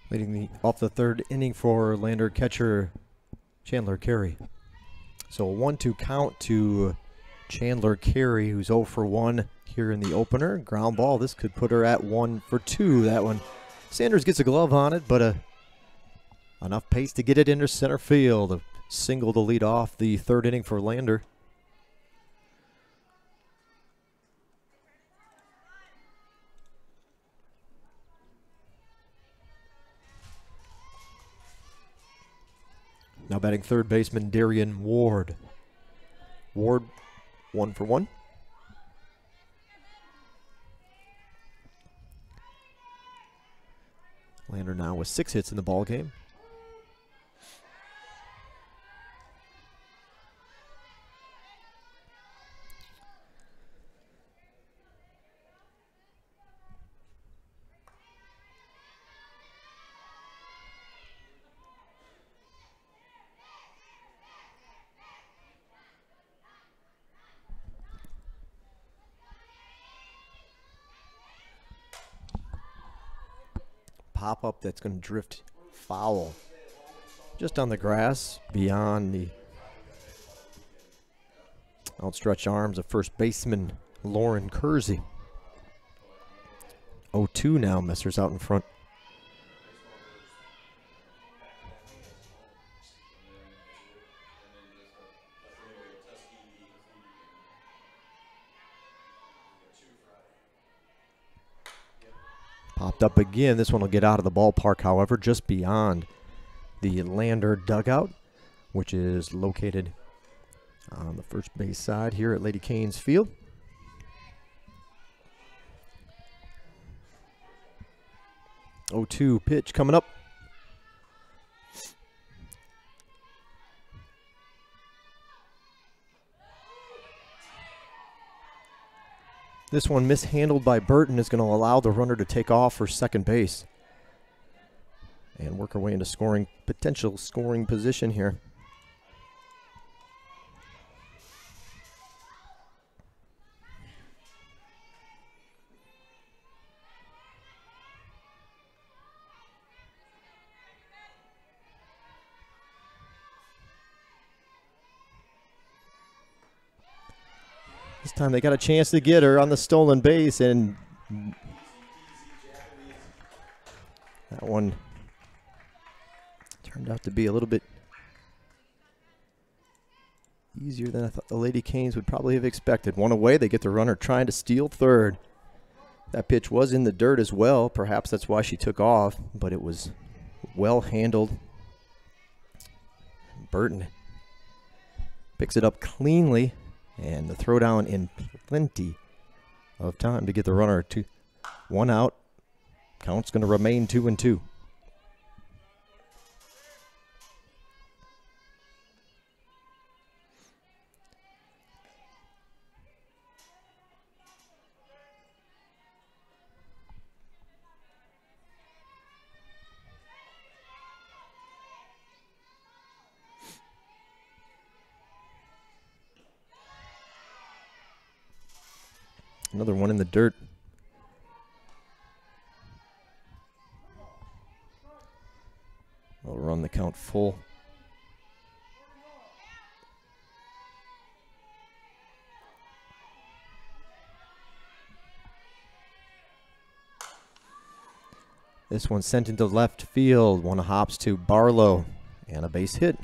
Leading off the 3rd inning for Lander catcher Chandler Carey. So a 1-2 count to Chandler Carey, who's 0 for 1 here in the opener. Ground ball. This could put her at 1 for 2. That one, Sanders gets a glove on it, but enough pace to get it into center field. A single to lead off the 3rd inning for Lander. Now batting 3rd baseman Darian Ward. Ward 1 for 1. Lander now with 6 hits in the ball game. Pop-up that's going to drift foul just on the grass beyond the Outstretched arms of first baseman Lauren Kersey. 0-2 now, Messers out in front. Popped up again. This one will get out of the ballpark, however, just beyond the Lander dugout, which is located on the first base side here at Lady Canes Field. Oh, 2 pitch coming up. This one mishandled by Burton is going to allow the runner to take off for second base and work her way into potential scoring position here. This time they got a chance to get her on the stolen base, and that one turned out to be a little bit easier than I thought the Lady Canes would probably have expected. One away, they get the runner trying to steal third. That pitch was in the dirt as well. Perhaps that's why she took off, but it was well handled. Burton picks it up cleanly. And the throwdown in plenty of time to get the runner to 1 out. Count's going to remain 2-2. Another one in the dirt. We'll run the count full. This one sent into left field. One hops to Barlow and a base hit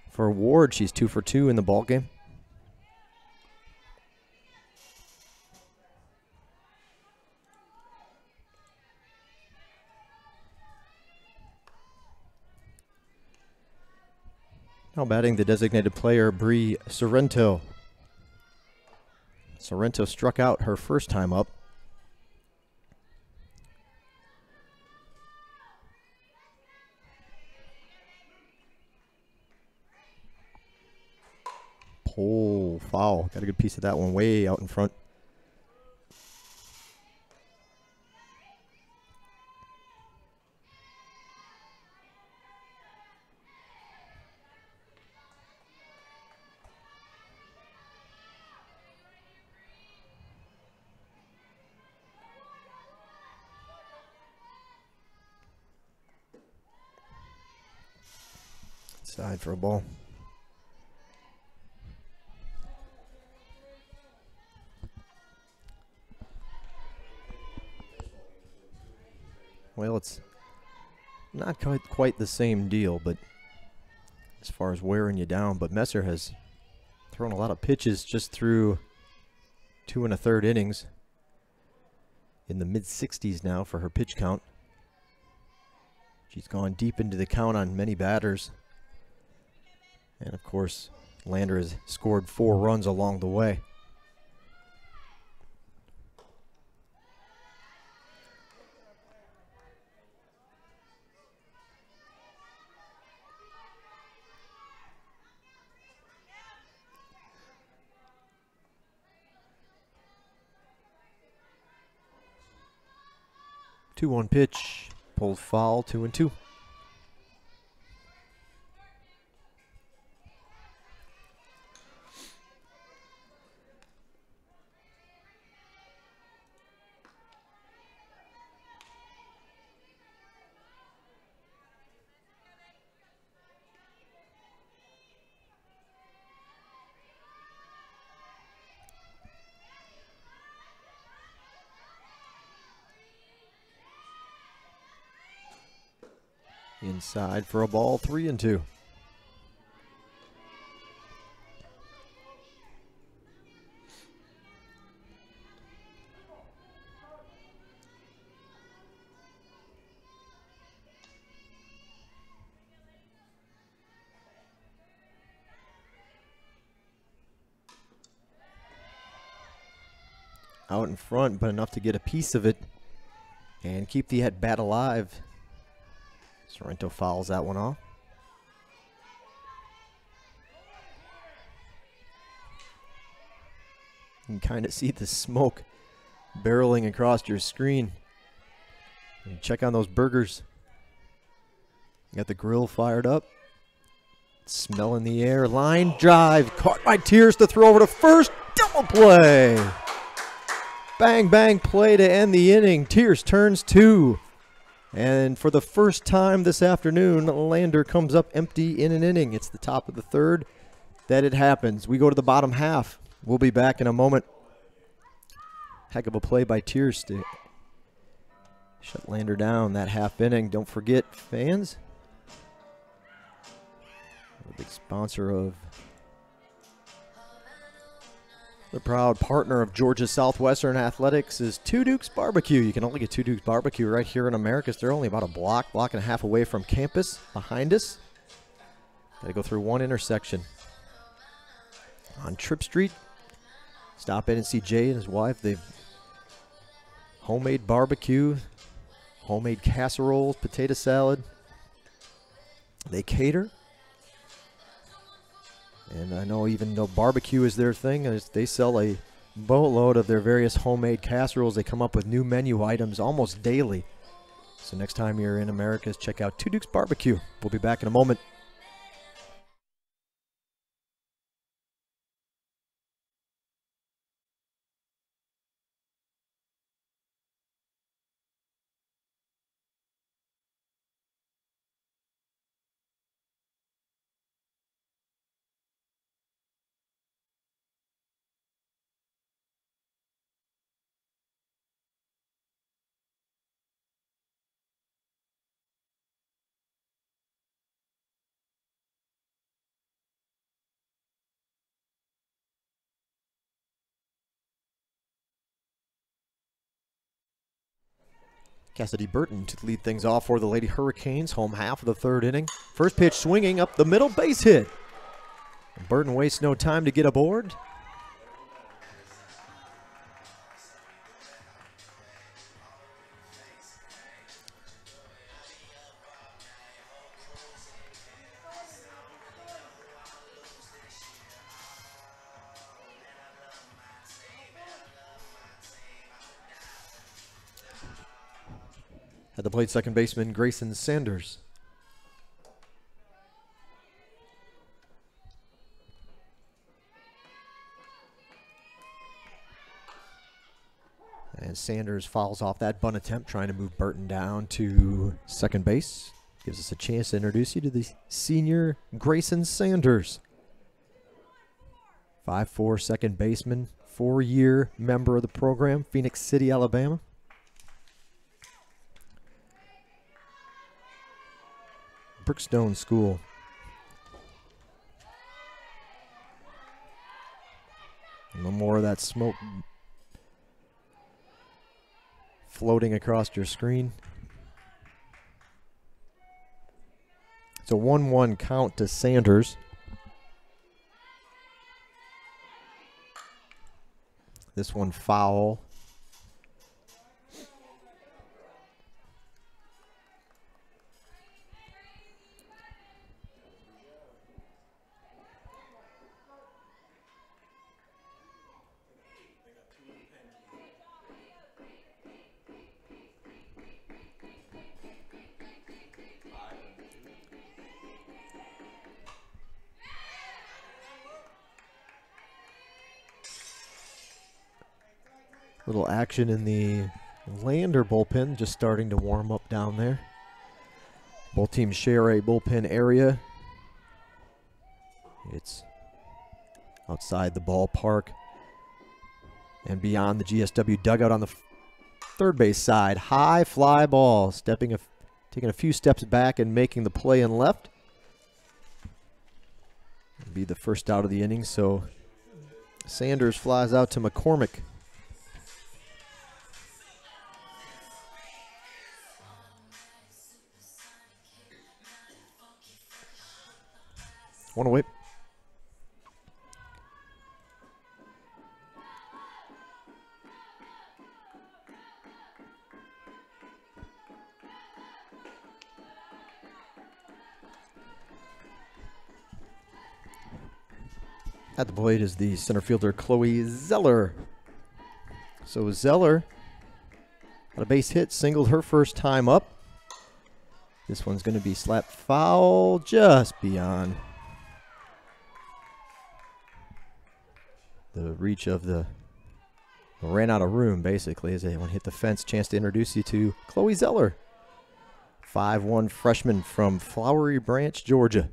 for Ward. She's 2 for 2 in the ball game. Now batting the designated player, Bree Sorrento. Sorrento struck out her first time up. Pole foul. Got a good piece of that one way out in front. Side for a ball. Well, it's not quite the same deal, but as far as wearing you down, but Messer has thrown a lot of pitches just through 2 1/3 innings. In the mid-60s now for her pitch count. She's gone deep into the count on many batters. And of course, Lander has scored 4 runs along the way. Two 1 pitch, pulled foul, 2-2. Inside for a ball, 3-2. Out in front, but enough to get a piece of it and keep the at-bat alive. Sorrento fouls that one off. You can kind of see the smoke barreling across your screen. And check on those burgers. Got the grill fired up. Smell in the air. Line drive. Caught by Tears to throw over to first. Double play. Bang, bang play to end the inning. Tears turns 2. And for the first time this afternoon, Lander comes up empty in an inning. It's the top of the third that it happens. We go to the bottom half. We'll be back in a moment. Heck of a play by Tears to shut Lander down that half inning. Don't forget, fans, a big sponsor of the proud partner of Georgia Southwestern Athletics is Two Dukes Barbecue. You can only get Two Dukes Barbecue right here in Americus. They're only about a block and a half away from campus behind us. Got to go through one intersection. On Tripp Street, stop in and see Jay and his wife. They've homemade barbecue, homemade casseroles, potato salad. They cater. And I know even though barbecue is their thing, they sell a boatload of their various homemade casseroles. They come up with new menu items almost daily. So next time you're in Americus, check out Two Dukes Barbecue. We'll be back in a moment. Cassidy Burton to lead things off for the Lady Hurricanes, home half of the third inning. First pitch swinging up the middle, base hit. Burton wastes no time to get aboard. At the plate, second baseman Grayson Sanders. And Sanders fouls off that bunt attempt, trying to move Burton down to second base. Gives us a chance to introduce you to the senior Grayson Sanders. 5'4" second baseman, 4-year member of the program, Phoenix City, Alabama. Brookstone School. No more of that smoke floating across your screen. It's a 1-1 count to Sanders. This one foul. Little action in the Lander bullpen, just starting to warm up down there. Both teams share a bullpen area. It's outside the ballpark and beyond the GSW dugout on the third base side. High fly ball, stepping taking a few steps back and making the play and left. It'll be the first out of the inning, so Sanders flies out to McCormick. One away. At the plate is the center fielder, Chloe Zeller. So Zeller got a base hit, singled her first time up. This one's going to be slapped foul just beyond the reach of the, ran out of room basically as they one hit the fence. Chance to introduce you to Chloe Zeller, 5'1" freshman from Flowery Branch, Georgia.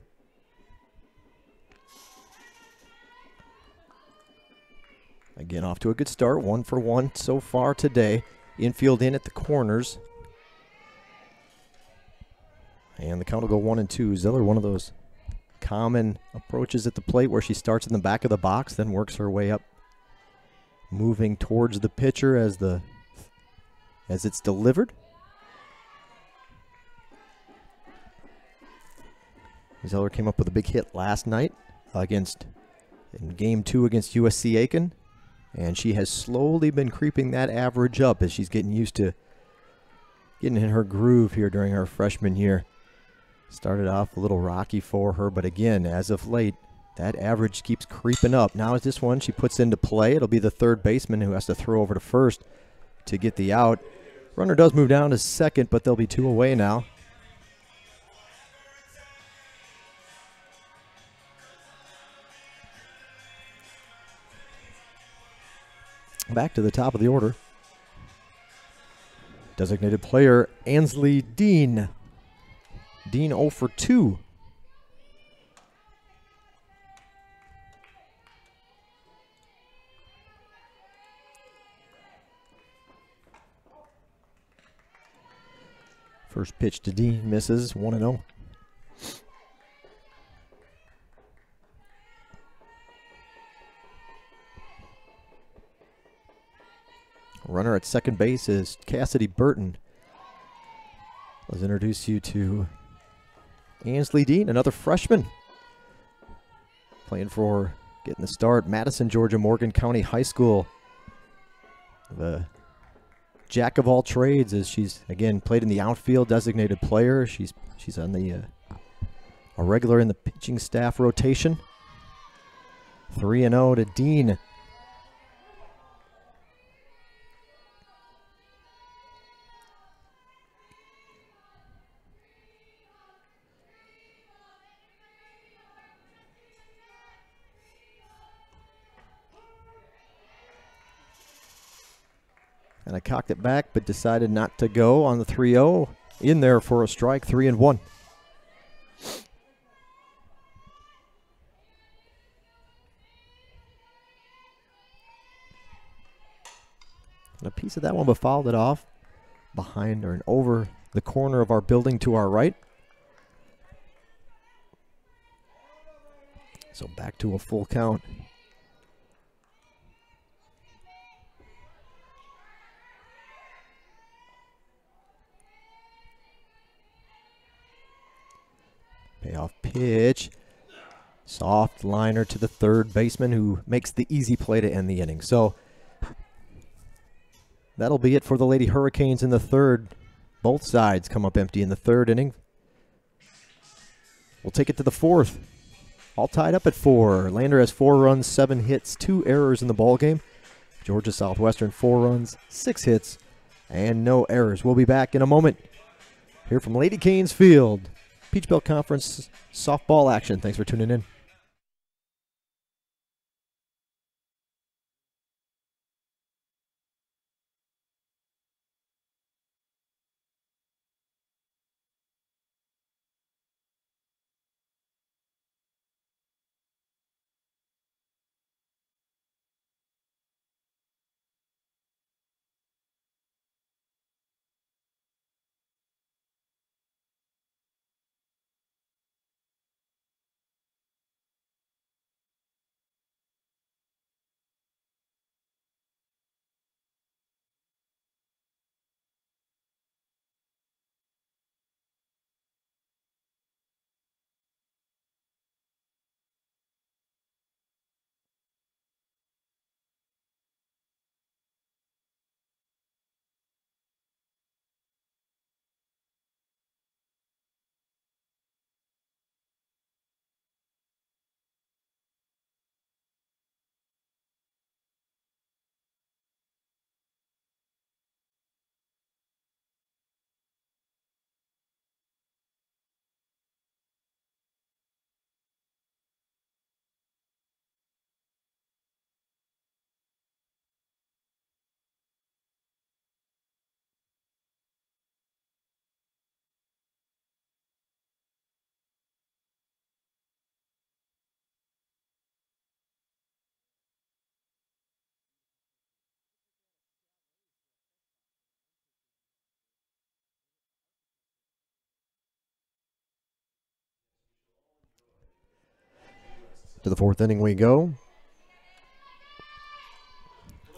Again, off to a good start, 1 for 1 so far today. Infield in at the corners. And the count will go 1-2. Zeller, one of those common approaches at the plate where she starts in the back of the box, then works her way up, moving towards the pitcher as it's delivered. Zeller came up with a big hit last night in Game 2 against USC Aiken. And she has slowly been creeping that average up as she's getting used to getting in her groove here during her freshman year. Started off a little rocky for her, but again, as of late, that average keeps creeping up. Now is this one she puts into play. It'll be the third baseman who has to throw over to first to get the out. Runner does move down to second, but they'll be 2 away now. Back to the top of the order. Designated player, Ansley Dean. Dean 0 for 2. First pitch to Dean misses, 1-0. Runner at second base is Cassidy Burton. Let's introduce you to Ansley Dean, another freshman. Playing for, getting the start, Madison, Georgia, Morgan County High School. The jack of all trades as she's, again, played in the outfield, designated player. She's on the a regular in the pitching staff rotation. 3-0 to Dean. And I cocked it back, but decided not to go on the 3-0. In there for a strike, 3-1. And a piece of that one, but fouled it off behind or and over the corner of our building to our right. So back to a full count. Payoff pitch. Soft liner to the third baseman who makes the easy play to end the inning. So that'll be it for the Lady Hurricanes in the third. Both sides come up empty in the third inning. We'll take it to the fourth. All tied up at 4. Lander has 4 runs, 7 hits, 2 errors in the ballgame. Georgia Southwestern 4 runs, 6 hits, and no errors. We'll be back in a moment here from Lady Canes Field. Peach Belt Conference softball action. Thanks for tuning in. To the fourth inning we go.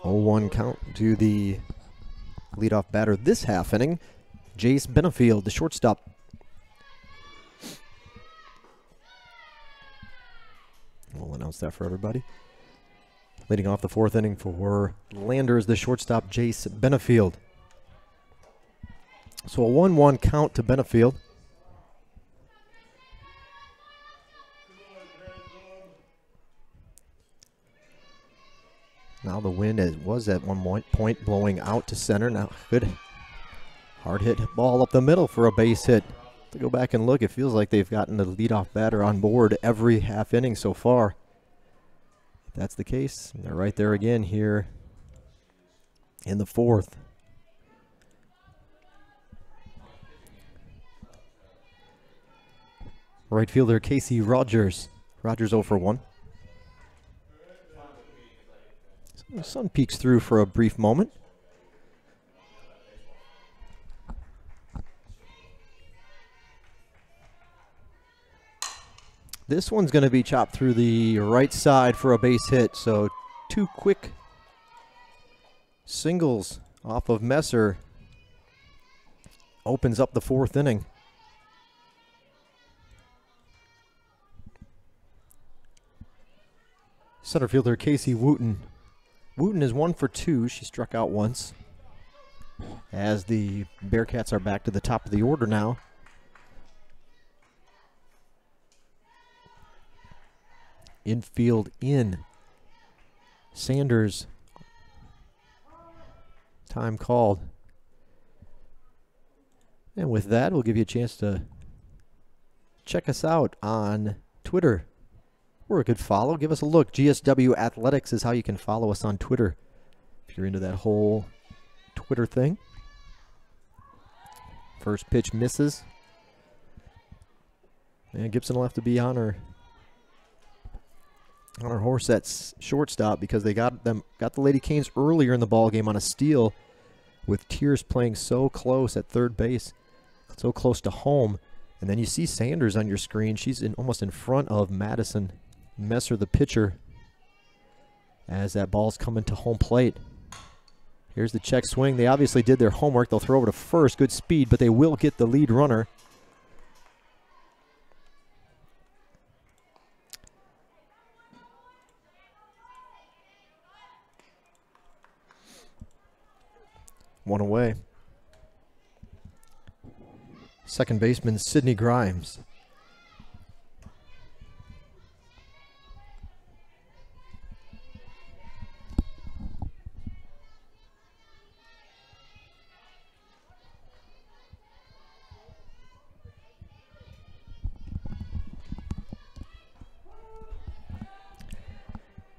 0-1 count to the leadoff batter this half inning, Jace Benefield, the shortstop. We'll announce that for everybody. Leading off the fourth inning for Landers, the shortstop, Jace Benefield. So a 1-1 count to Benefield. Now the wind was at one point blowing out to center. Now good hard hit ball up the middle for a base hit. To go back and look, it feels like they've gotten the leadoff batter on board every half inning so far. If that's the case, they're right there again here in the fourth. Right fielder Casey Rogers. Rogers 0 for 1. The sun peeks through for a brief moment. This one's going to be chopped through the right side for a base hit. So 2 quick singles off of Messer opens up the fourth inning. Center fielder Casey Wooten. Wooten is 1 for 2. She struck out once. As the Bearcats are back to the top of the order now. Infield in. Sanders. Time called. And with that, we'll give you a chance to check us out on Twitter. We're a good follow. Give us a look. GSW Athletics is how you can follow us on Twitter if you're into that whole Twitter thing. First pitch misses. And Gibson will have to be on her horse at shortstop because they got the Lady Canes earlier in the ball game on a steal with Tears playing so close at third base, so close to home. And then you see Sanders on your screen. She's almost in front of Madison Messer, the pitcher, as that ball's coming to home plate. Here's the check swing. They obviously did their homework. They'll throw over to first. Good speed, but they will get the lead runner. One away. Second baseman Sydney Grimes.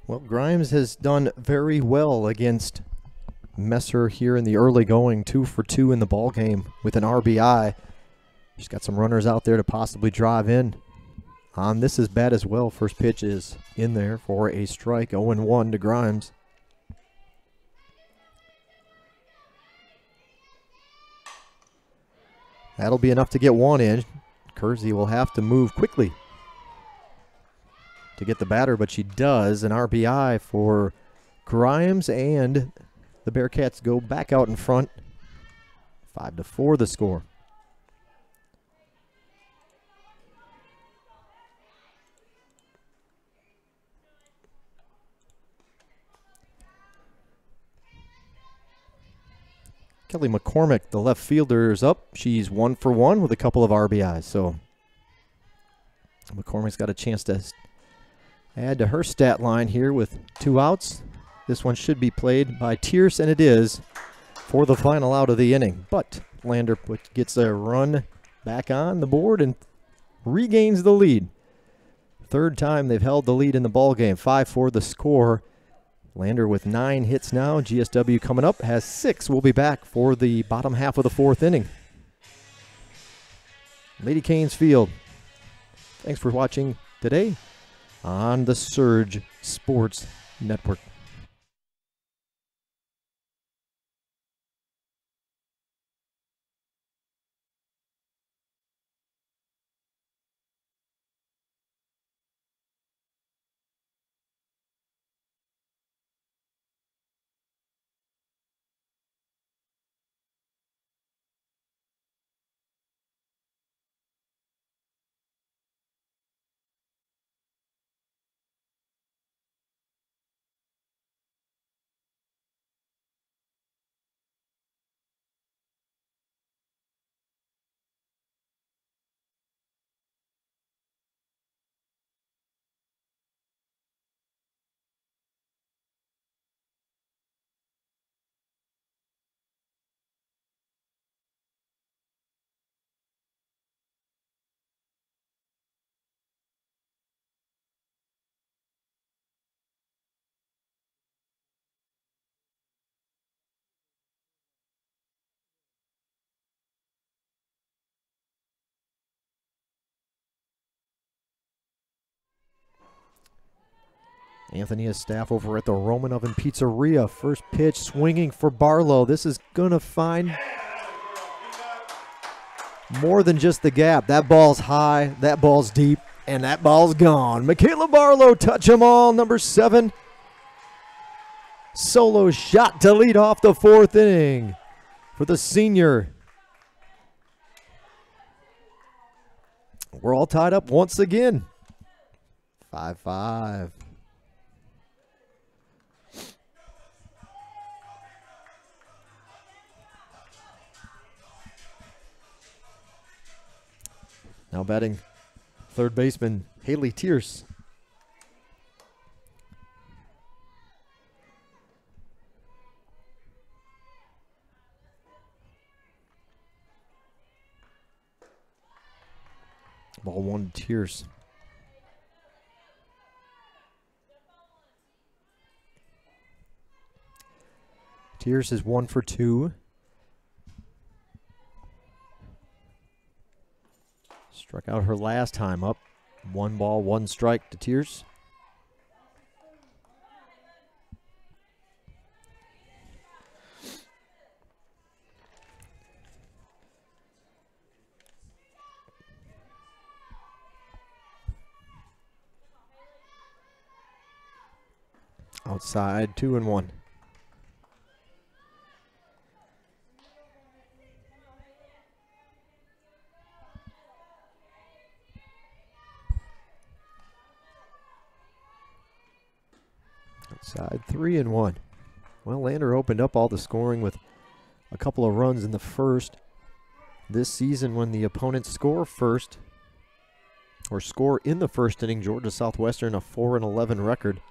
Well, Grimes has done very well against Messer here in the early going, 2 for 2 in the ball game with an RBI. She's got some runners out there to possibly drive in. On this is bad as well. First pitch is in there for a strike. 0-1 to Grimes. That'll be enough to get one in. Kersey will have to move quickly to get the batter, but she does. An RBI for Grimes, and the Bearcats go back out in front. 5-4 the score. Kelly McCormick, the left fielder, is up. She's 1 for 1 with a couple of RBIs. So McCormick's got a chance to add to her stat line here with 2 outs. This one should be played by Tierce, and it is for the final out of the inning. But Lander gets a run back on the board and regains the lead. Third time they've held the lead in the ball game. 5-4 the score. Lander with 9 hits now. GSW coming up has 6. We'll be back for the bottom half of the fourth inning. Lady Canes Field. Thanks for watching today on the Surge Sports Network. Anthony has staff over at the Roman Oven Pizzeria. First pitch swinging for Barlow. This is going to find more than just the gap. That ball's high, that ball's deep, and that ball's gone. MIKELA Barlow, touch 'em all, number 7. Solo shot to lead off the 4th inning for the senior. We're all tied up once again. 5-5. Now batting third baseman Haley Tierce. Ball 1 to Tierce. Tierce is 1 for 2. Struck out her last time up. 1 ball, 1 strike to Tierce. Outside, 2-1. Outside, 3-1. Well, Lander opened up all the scoring with a couple of runs in the first. This season, when the opponents score first, or score in the first inning, Georgia Southwestern a 4-11 record.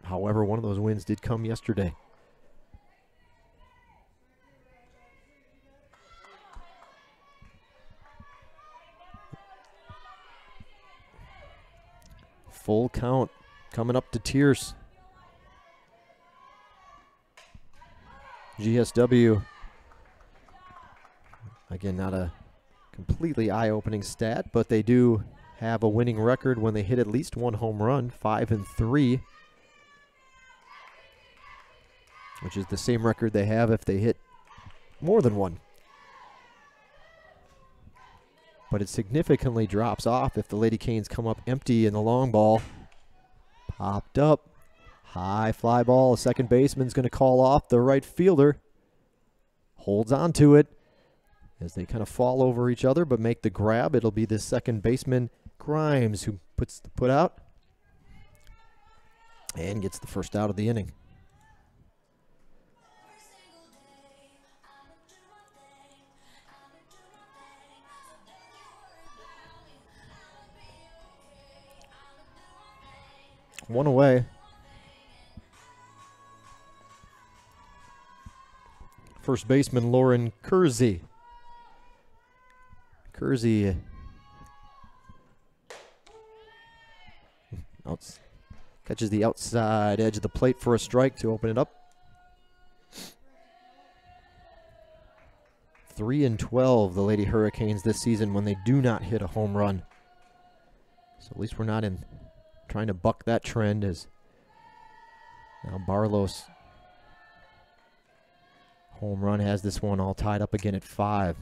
However, one of those wins did come yesterday. Full count coming up to Tierce. GSW, again, not a completely eye-opening stat, but they do have a winning record when they hit at least 1 home run, 5-3. Which is the same record they have if they hit more than 1. But it significantly drops off if the Lady Canes come up empty in the long ball. Popped up. High fly ball. A second baseman's going to call off. The right fielder holds on to it as they kind of fall over each other but make the grab. It'll be the second baseman, Grimes, who puts the put out and gets the first out of the inning. One away. First baseman Lauren Kersey. Kersey catches the outside edge of the plate for a strike to open it up. 3-12 the Lady Hurricanes this season when they do not hit a home run. So at least we're not in trying to buck that trend, as now Barlow's home run has this one all tied up again at 5.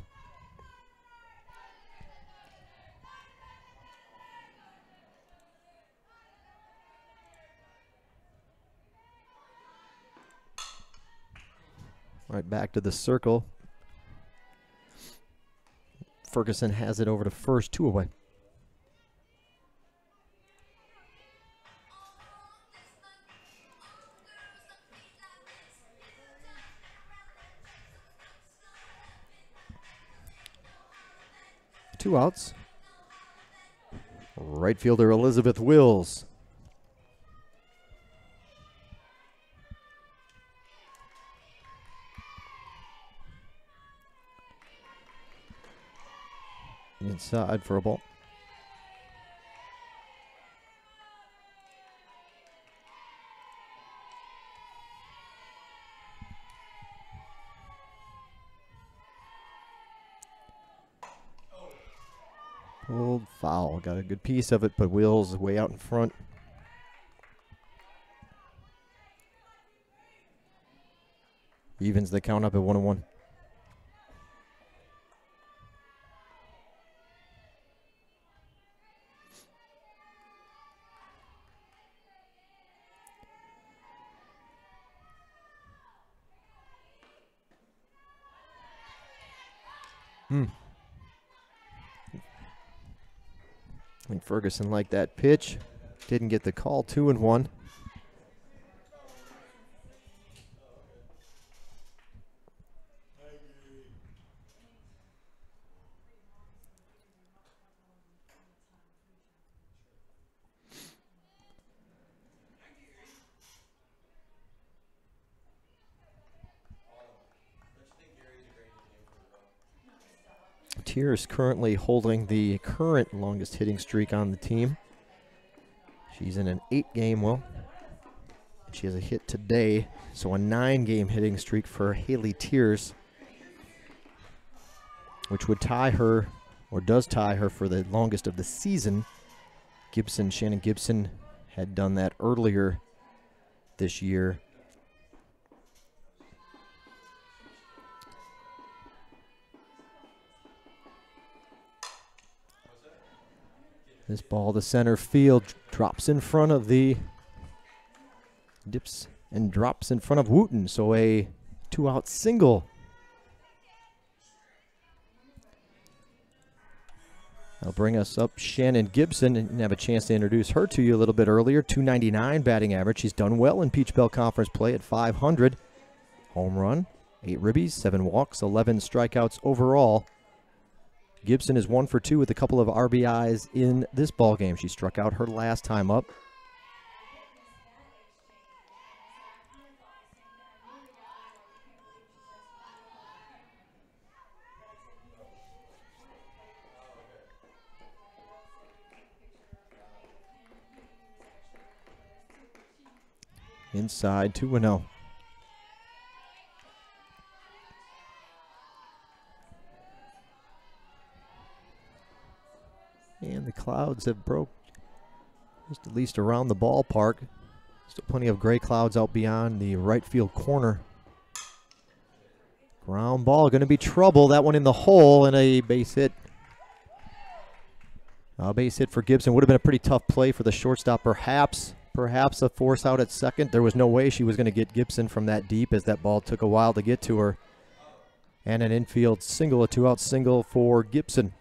Right back to the circle. Ferguson has it over to first, 2 away. Two outs. Right fielder Elizabeth Wills. Inside for a ball. Pulled foul. Got a good piece of it, but Will's way out in front. Evens the count up at 1-1. I think Ferguson liked that pitch. Didn't get the call. 2-1. Tears currently holding the current longest hitting streak on the team. She's in an 8-game, well, she has a hit today, so a 9-game hitting streak for Haley Tears, which would tie her, or does tie her, for the longest of the season. Shannon Gibson had done that earlier this year. This ball to center field, drops in front of the, dips and drops in front of Wooten, so a 2-out single. That'll bring us up Shannon Gibson, and have a chance to introduce her to you a little bit earlier. .299 batting average. She's done well in Peach Belt Conference play at .500. Home run, 8 ribbies, 7 walks, 11 strikeouts overall. Gibson is 1 for 2 with a couple of RBIs in this ball game. She struck out her last time up. Inside, 2-0. And the clouds have broke just at least around the ballpark. Still plenty of gray clouds out beyond the right field corner. Ground ball, going to be trouble. That one in the hole, and a base hit. A base hit for Gibson. Would have been a pretty tough play for the shortstop. Perhaps a force out at second. There was no way she was going to get Gibson from that deep, as that ball took a while to get to her. And an infield single, a 2-out single for Gibson.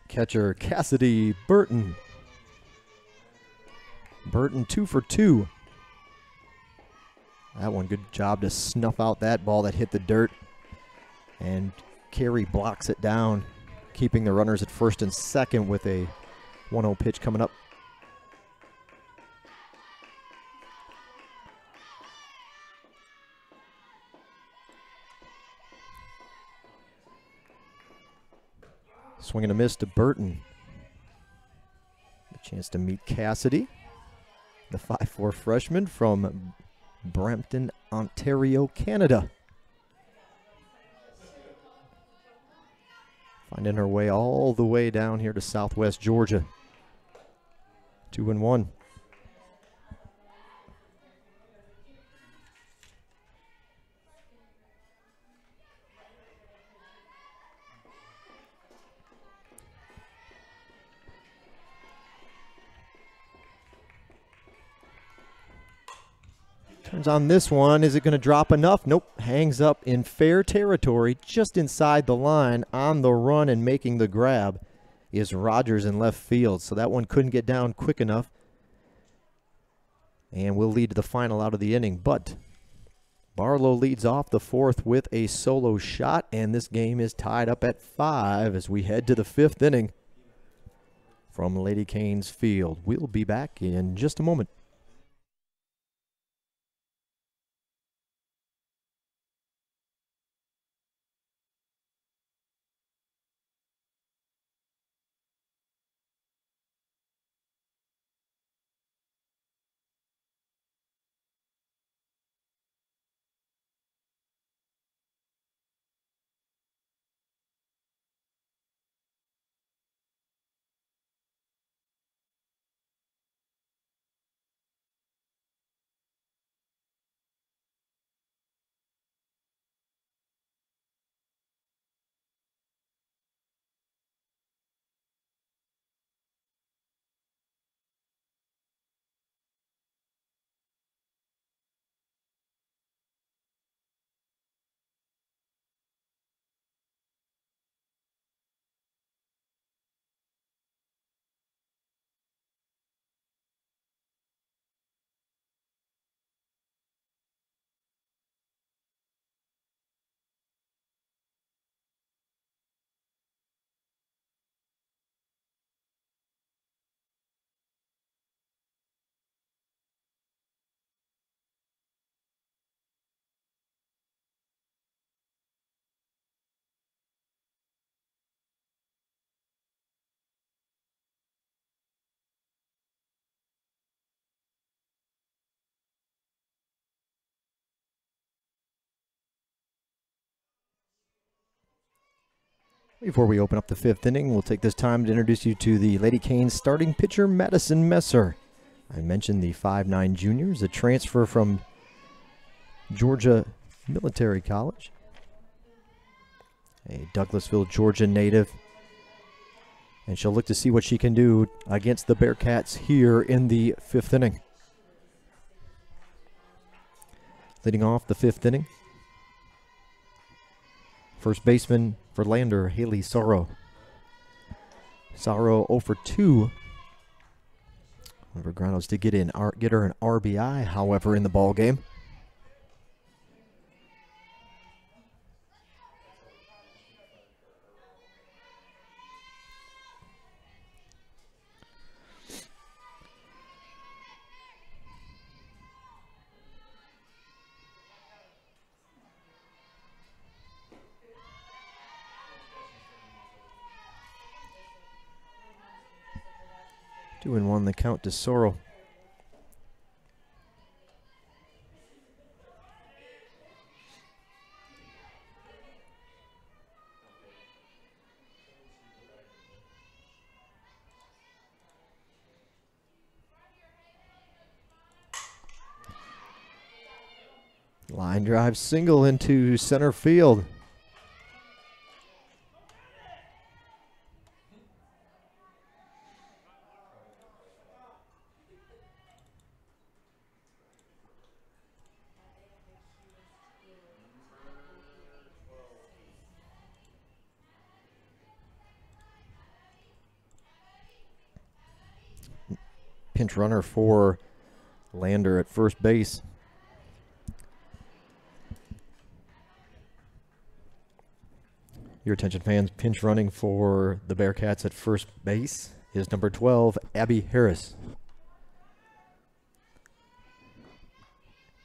Catcher Cassidy Burton. Burton 2 for 2. That one, good job to snuff out that ball that hit the dirt. And Carey blocks it down, keeping the runners at first and second with a 1-0 pitch coming up. Swing and a miss to Burton. A chance to meet Cassidy, the 5'4" freshman from Brampton, Ontario, Canada. Finding her way all the way down here to Southwest Georgia. 2-1. Turns on this one. Is it going to drop enough? Nope. Hangs up in fair territory, just inside the line, on the run and making the grab is Rogers in left field. So that one couldn't get down quick enough. And will lead to the final out of the inning. But Barlow leads off the fourth with a solo shot, and this game is tied up at 5 as we head to the 5th inning from Lady Canes Field. We'll be back in just a moment. Before we open up the fifth inning, we'll take this time to introduce you to the Lady Canes starting pitcher, Madison Messer. I mentioned the 5'9" juniors, a transfer from Georgia Military College, a Douglasville, Georgia native. And she'll look to see what she can do against the Bearcats here in the fifth inning. Leading off the fifth inning, first baseman for Lander, Haley Sorrow. Sorrow 0 for 2. Vergranos did get her an RBI, however, in the ball game. Two and one, the count to Sorrow. Line drive single into center field. Pinch runner for Lander at first base. Your attention, fans, pinch running for the Bearcats at first base is number 12, Abby Harris.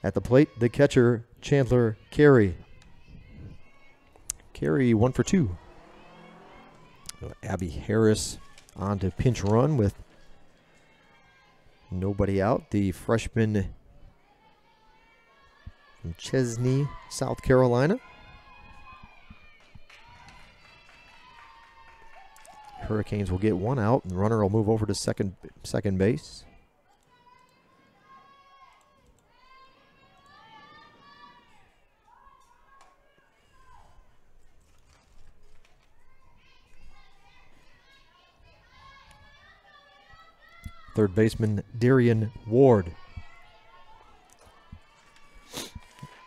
At the plate, the catcher, Chandler Carey. Carey 1 for 2. So Abby Harris on to pinch run with nobody out. The freshman from Chesney, South Carolina. Hurricanes will get one out, and the runner will move over to second base. Third baseman, Darian Ward.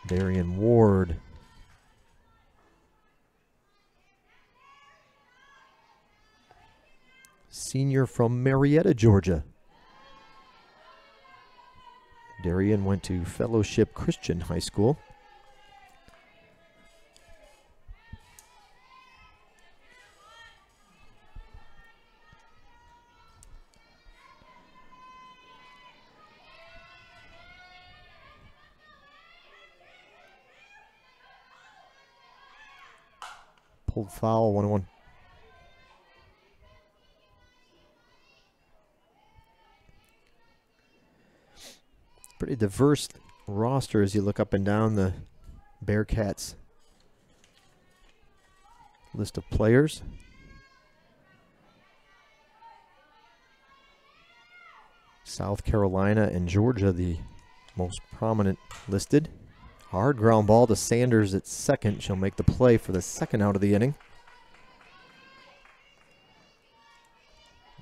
Darian Ward. Senior from Marietta, Georgia. Darian went to Fellowship Christian High School. Pulled foul, 1-1. Pretty diverse roster as you look up and down the Bearcats list of players. South Carolina and Georgia, the most prominent listed. Hard ground ball to Sanders at second. She'll make the play for the second out of the inning.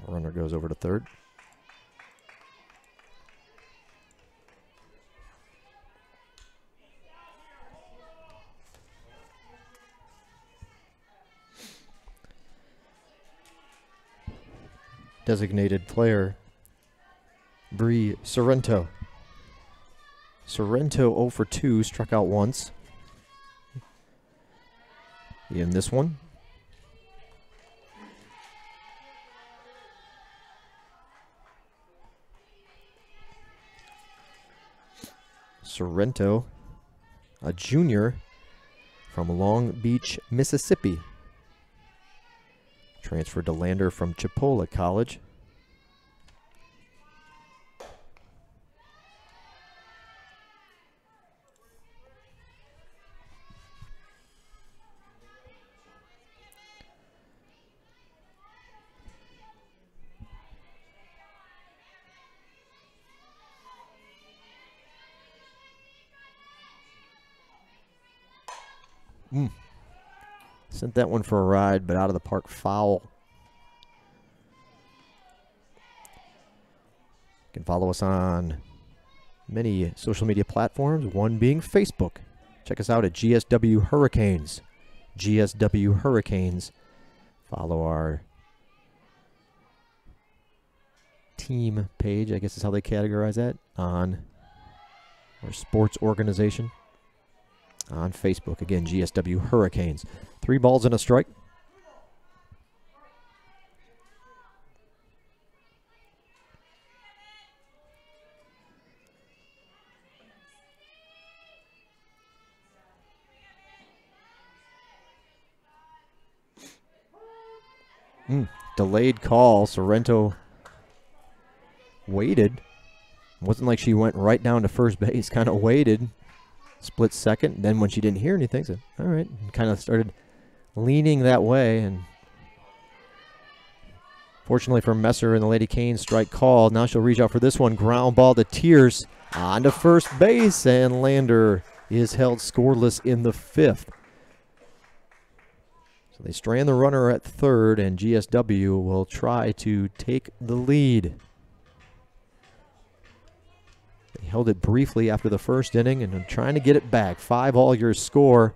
Runner goes over to third. Designated player, Bree Sorrento. Sorrento 0 for 2, struck out once in this one. Sorrento, a junior from Long Beach, Mississippi. Transferred to Lander from Chipola College. Sent that one for a ride, but out of the park foul. You can follow us on many social media platforms, one being Facebook. Check us out at GSW Hurricanes. GSW Hurricanes. Follow our team page, I guess is how they categorize that, on our sports organization on Facebook. Again, GSW Hurricanes. 3 balls and a strike. Delayed call. Sorrento waited. Wasn't like she went right down to first base. Kind of waited. Split second. Then when she didn't hear anything, said, all right. Kind of started leaning that way. And fortunately for Messer and the Lady Canes, strike called. Now she'll reach out for this one. Ground ball to Tears on to first base. And Lander is held scoreless in the 5th. So they strand the runner at third, and GSW will try to take the lead. They held it briefly after the first inning, and are trying to get it back. 5-all your score.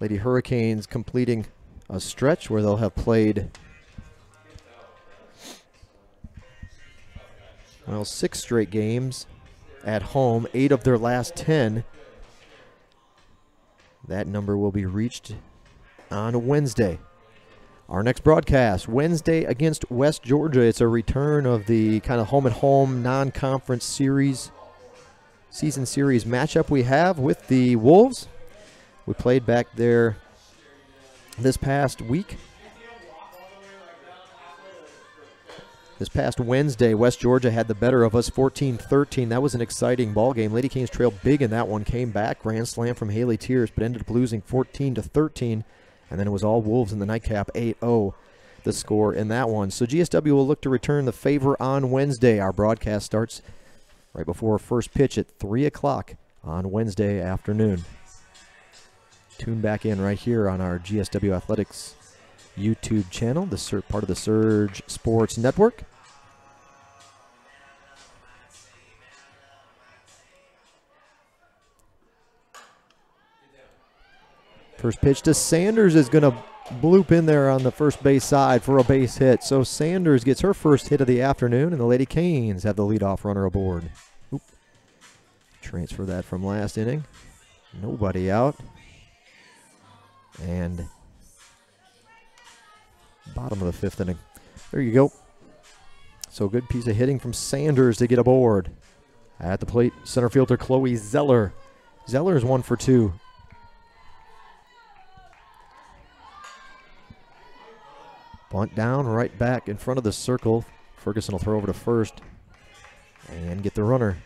Lady Hurricanes completing a stretch where they'll have played 6 straight games at home, 8 of their last 10. That number will be reached on Wednesday. Our next broadcast, Wednesday against West Georgia. It's a return of the kind of home-and-home non-conference series, season series matchup we have with the Wolves. We played back there this past week. This past Wednesday, West Georgia had the better of us, 14-13. That was an exciting ball game. Lady Canes trailed big in that one, came back, grand slam from Haley Tears, but ended up losing 14-13. And then it was all Wolves in the nightcap, 8-0 the score in that one. So GSW will look to return the favor on Wednesday. Our broadcast starts right before first pitch at 3 o'clock on Wednesday afternoon. Tune back in right here on our GSW Athletics YouTube channel, part of the Surge Sports Network. First pitch to Sanders is going to bloop in there on the first base side for a base hit. So Sanders gets her first hit of the afternoon, and the Lady Canes have the leadoff runner aboard. Oop. Transfer that from last inning. Nobody out. And bottom of the 5th inning. There you go. So good piece of hitting from Sanders to get aboard. At the plate, center fielder Chloe Zeller. Zeller is 1 for 2. Bunt down, right back in front of the circle. Ferguson will throw over to first and get the runner.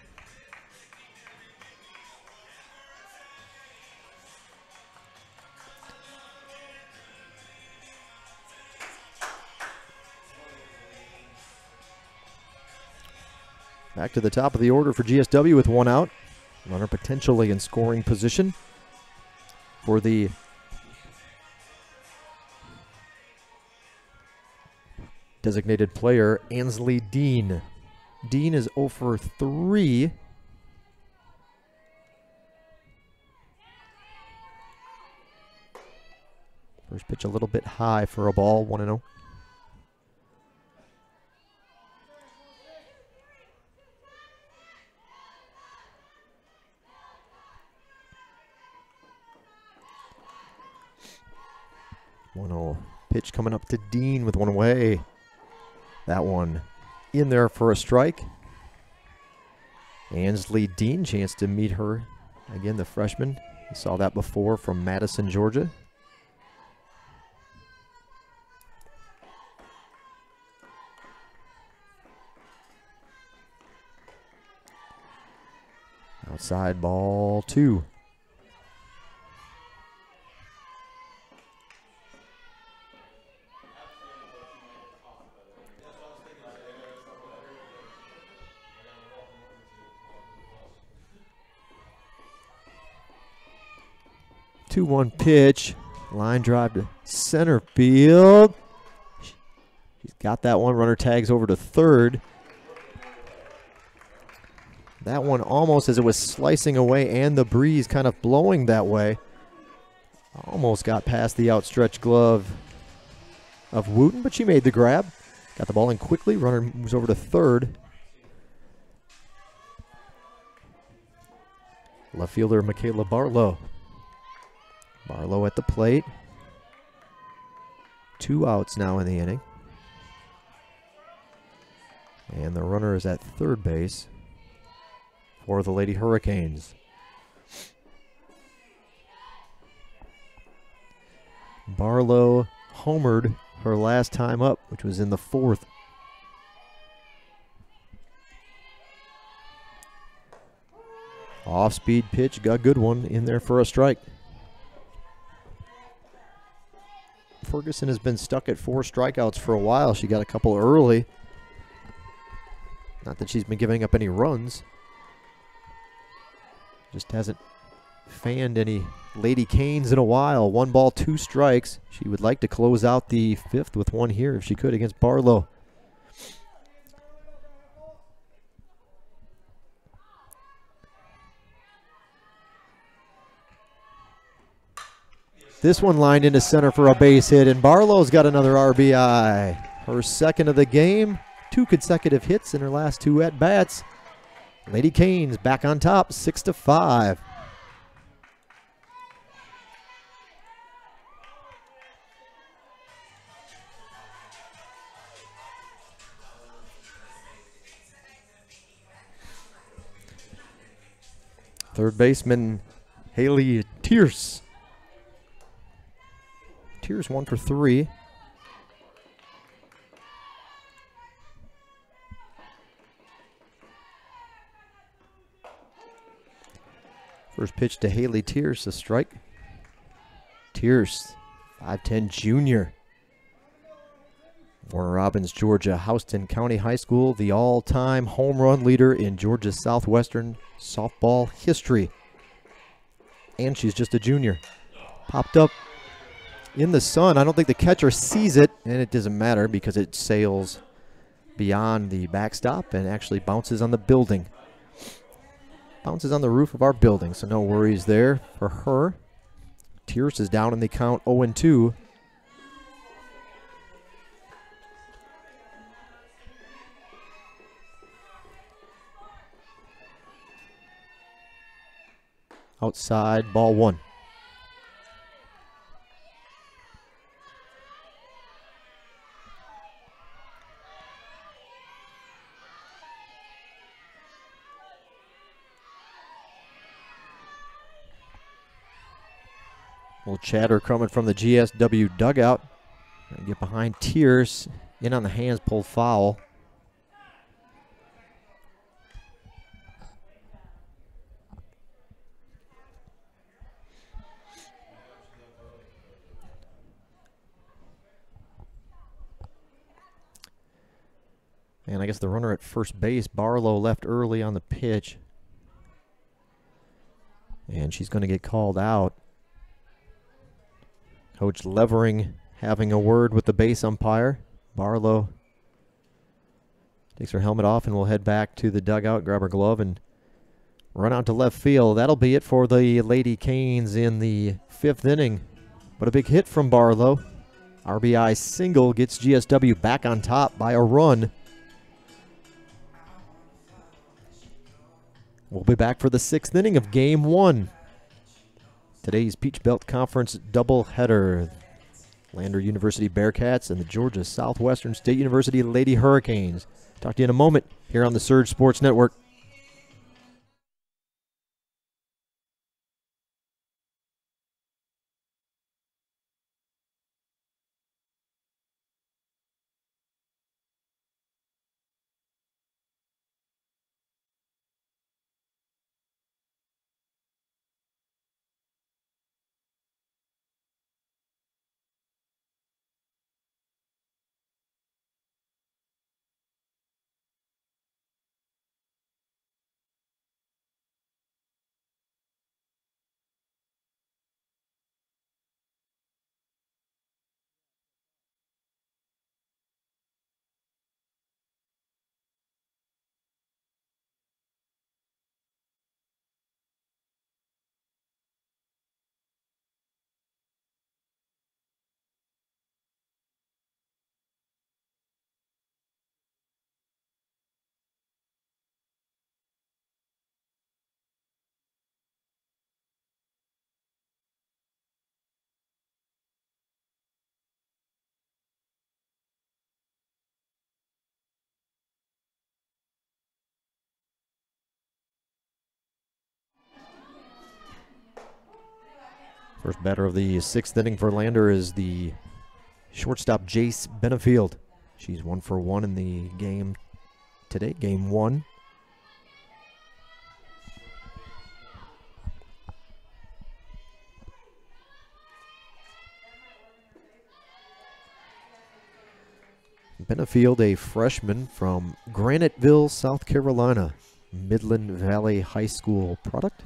Back to the top of the order for GSW with 1 out. Runner potentially in scoring position for the designated player, Ansley Dean. Dean is 0 for 3. First pitch a little bit high for a ball, 1-0. Pitch coming up to Dean with 1 away. That one in there for a strike. Ansley Dean, chance to meet her again, the freshman. You saw that before from Madison, Georgia. Outside ball 2. 2-1 pitch. Line drive to center field. She's got that one. Runner tags over to third. That one almost, as it was slicing away and the breeze kind of blowing that way, almost got past the outstretched glove of Wooten, but she made the grab. Got the ball in quickly. Runner moves over to third. Left fielder MIKELA Barlow. Barlow at the plate. 2 outs now in the inning. And the runner is at third base for the Lady Hurricanes. Barlow homered her last time up, which was in the 4th. Off-speed pitch, got a good one in there for a strike. Ferguson has been stuck at 4 strikeouts for a while. She got a couple early. Not that she's been giving up any runs. Just hasn't fanned any Lady Canes in a while. 1 ball, 2 strikes. She would like to close out the 5th with 1 here if she could against Barlow. This one lined into center for a base hit, and Barlow's got another RBI. Her 2nd of the game, 2 consecutive hits in her last 2 at-bats. Lady Canes back on top, 6-5. Third baseman Haley Tierce. Tierce 1 for 3. First pitch to Haley Tierce, a strike. Tierce, 5'10" junior. Warner Robins, Georgia, Houston County High School, the all-time home run leader in Georgia's Southwestern softball history. And she's just a junior. Popped up in the sun. I don't think the catcher sees it, and it doesn't matter because it sails beyond the backstop and actually bounces on the building. Bounces on the roof of our building, so no worries there for her. Tierce is down in the count 0-2. Outside, ball 1. Little chatter coming from the GSW dugout. Get behind Tierce. In on the hands, pulled foul. And I guess the runner at first base, Barlow, left early on the pitch. And she's going to get called out. Coach Levering having a word with the base umpire. Barlow takes her helmet off and will head back to the dugout, grab her glove, and run out to left field. That'll be it for the Lady Canes in the 5th inning. But a big hit from Barlow. RBI single gets GSW back on top by a run. We'll be back for the 6th inning of Game 1. Today's Peach Belt Conference doubleheader. Lander University Bearcats and the Georgia Southwestern State University Lady Hurricanes. Talk to you in a moment here on the Surge Sports Network. First batter of the 6th inning for Lander is the shortstop Jace Benefield. She's 1 for 1 in the game today, game 1. Benefield, a freshman from Graniteville, South Carolina, Midland Valley High School product.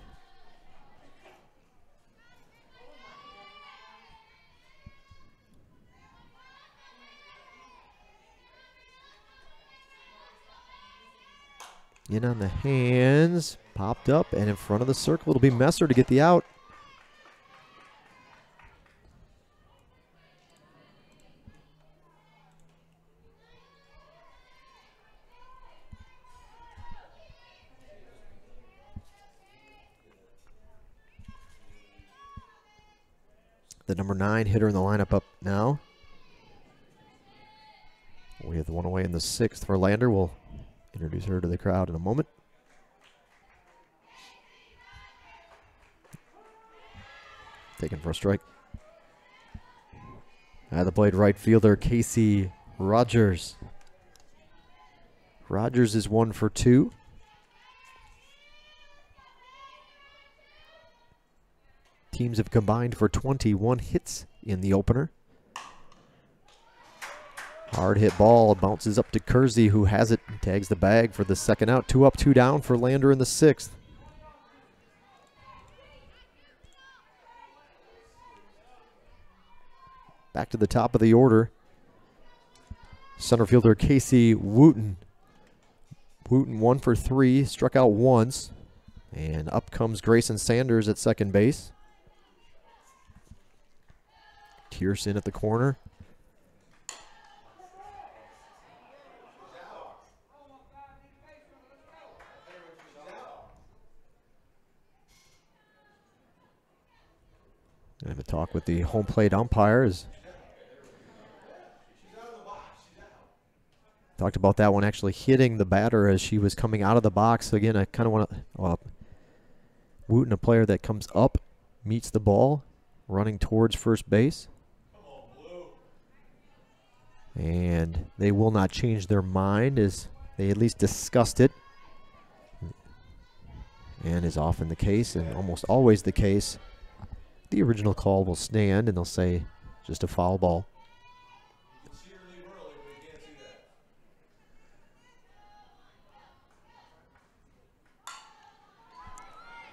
In on the hands, popped up, and in front of the circle, it'll be Messer to get the out. The number 9 hitter in the lineup up now. We have the one away in the 6th for Lander. We'll introduce her to the crowd in a moment. Taken for a strike. At the plate, right fielder Casey Rogers. Rogers is 1 for 2. Teams have combined for 21 hits in the opener. Hard hit ball bounces up to Kersey, who has it, tags the bag for the second out. 2 up, 2 down for Lander in the 6th. Back to the top of the order. Center fielder Casey Wooten. Wooten 1 for 3, struck out once. And up comes Grayson Sanders at second base. Tierson at the corner. I have a talk with the home plate umpires. Talked about that one actually hitting the batter as she was coming out of the box. Again, I kind of want to Wooten, a player that comes up, meets the ball, running towards first base. And they will not change their mind as they at least discussed it. And is often the case, and almost always the case, the original call will stand and they'll say just a foul ball.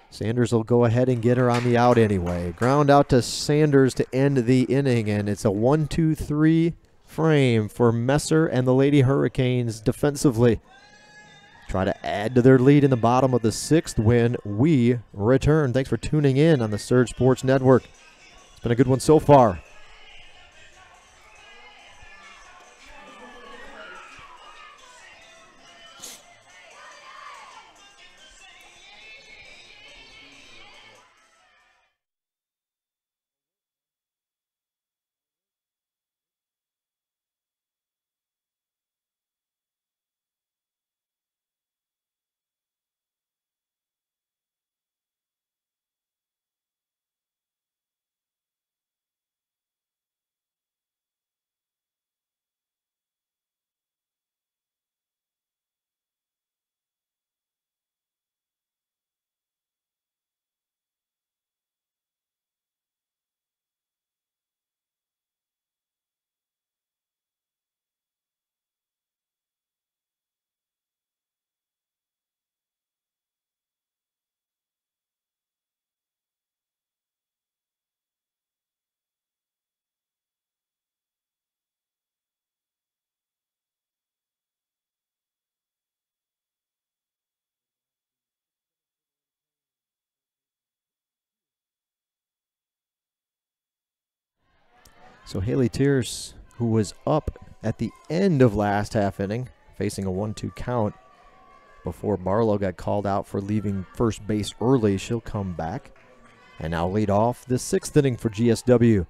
Sanders will go ahead and get her on the out anyway. Ground out to Sanders to end the inning, and it's a 1-2-3 frame for Messer and the Lady Hurricanes defensively. Try to add to their lead in the bottom of the 6th when we return. Thanks for tuning in on the Surge Sports Network. It's been a good one so far. So Haley Tierce, who was up at the end of last half inning, facing a 1-2 count before Barlow got called out for leaving first base early, she'll come back and now lead off the 6th inning for GSW.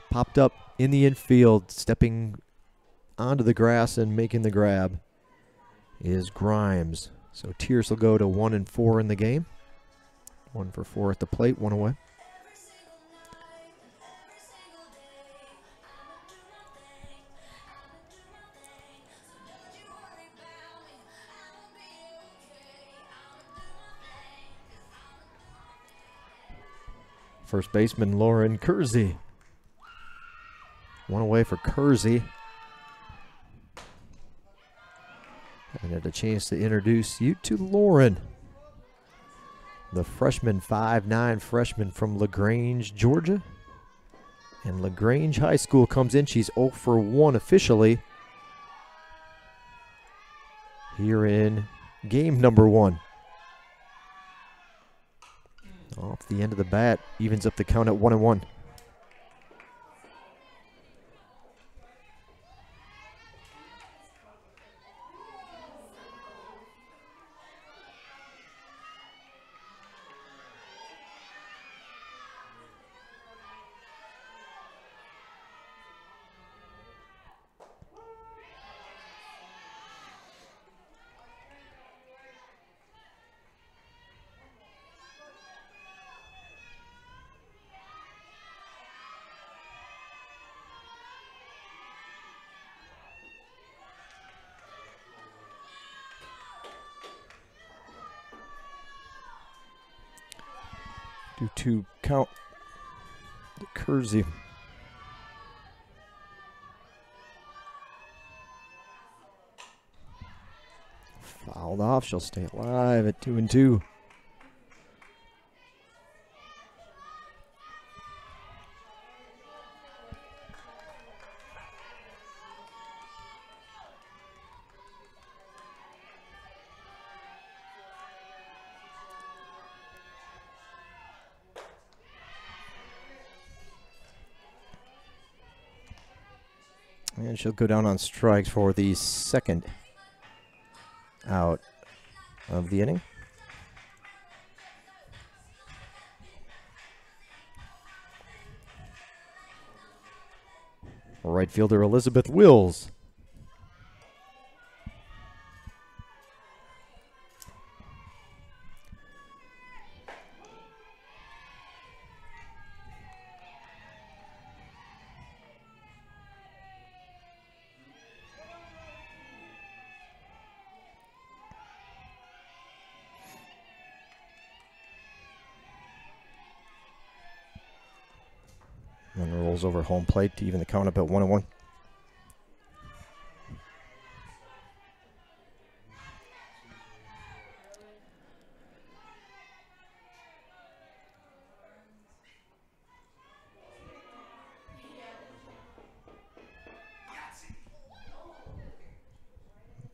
Popped up in the infield, stepping onto the grass and making the grab is Grimes. So Tierce will go to 1-4 in the game. 1 for 4 at the plate, 1 away. First baseman Lauren Kersey. 1 away for Kersey. And had a chance to introduce you to Lauren, the freshman, 5'9" freshman from LaGrange, Georgia. And LaGrange High School comes in. She's 0 for 1 officially here in game number 1. Off the end of the bat, evens up the count at 1-1. Due to count the Kersey. Fouled off. She'll stay alive at 2-2. And she'll go down on strikes for the second out of the inning. Right fielder Elizabeth Wills. And rolls over home plate to even the count up at 1-1.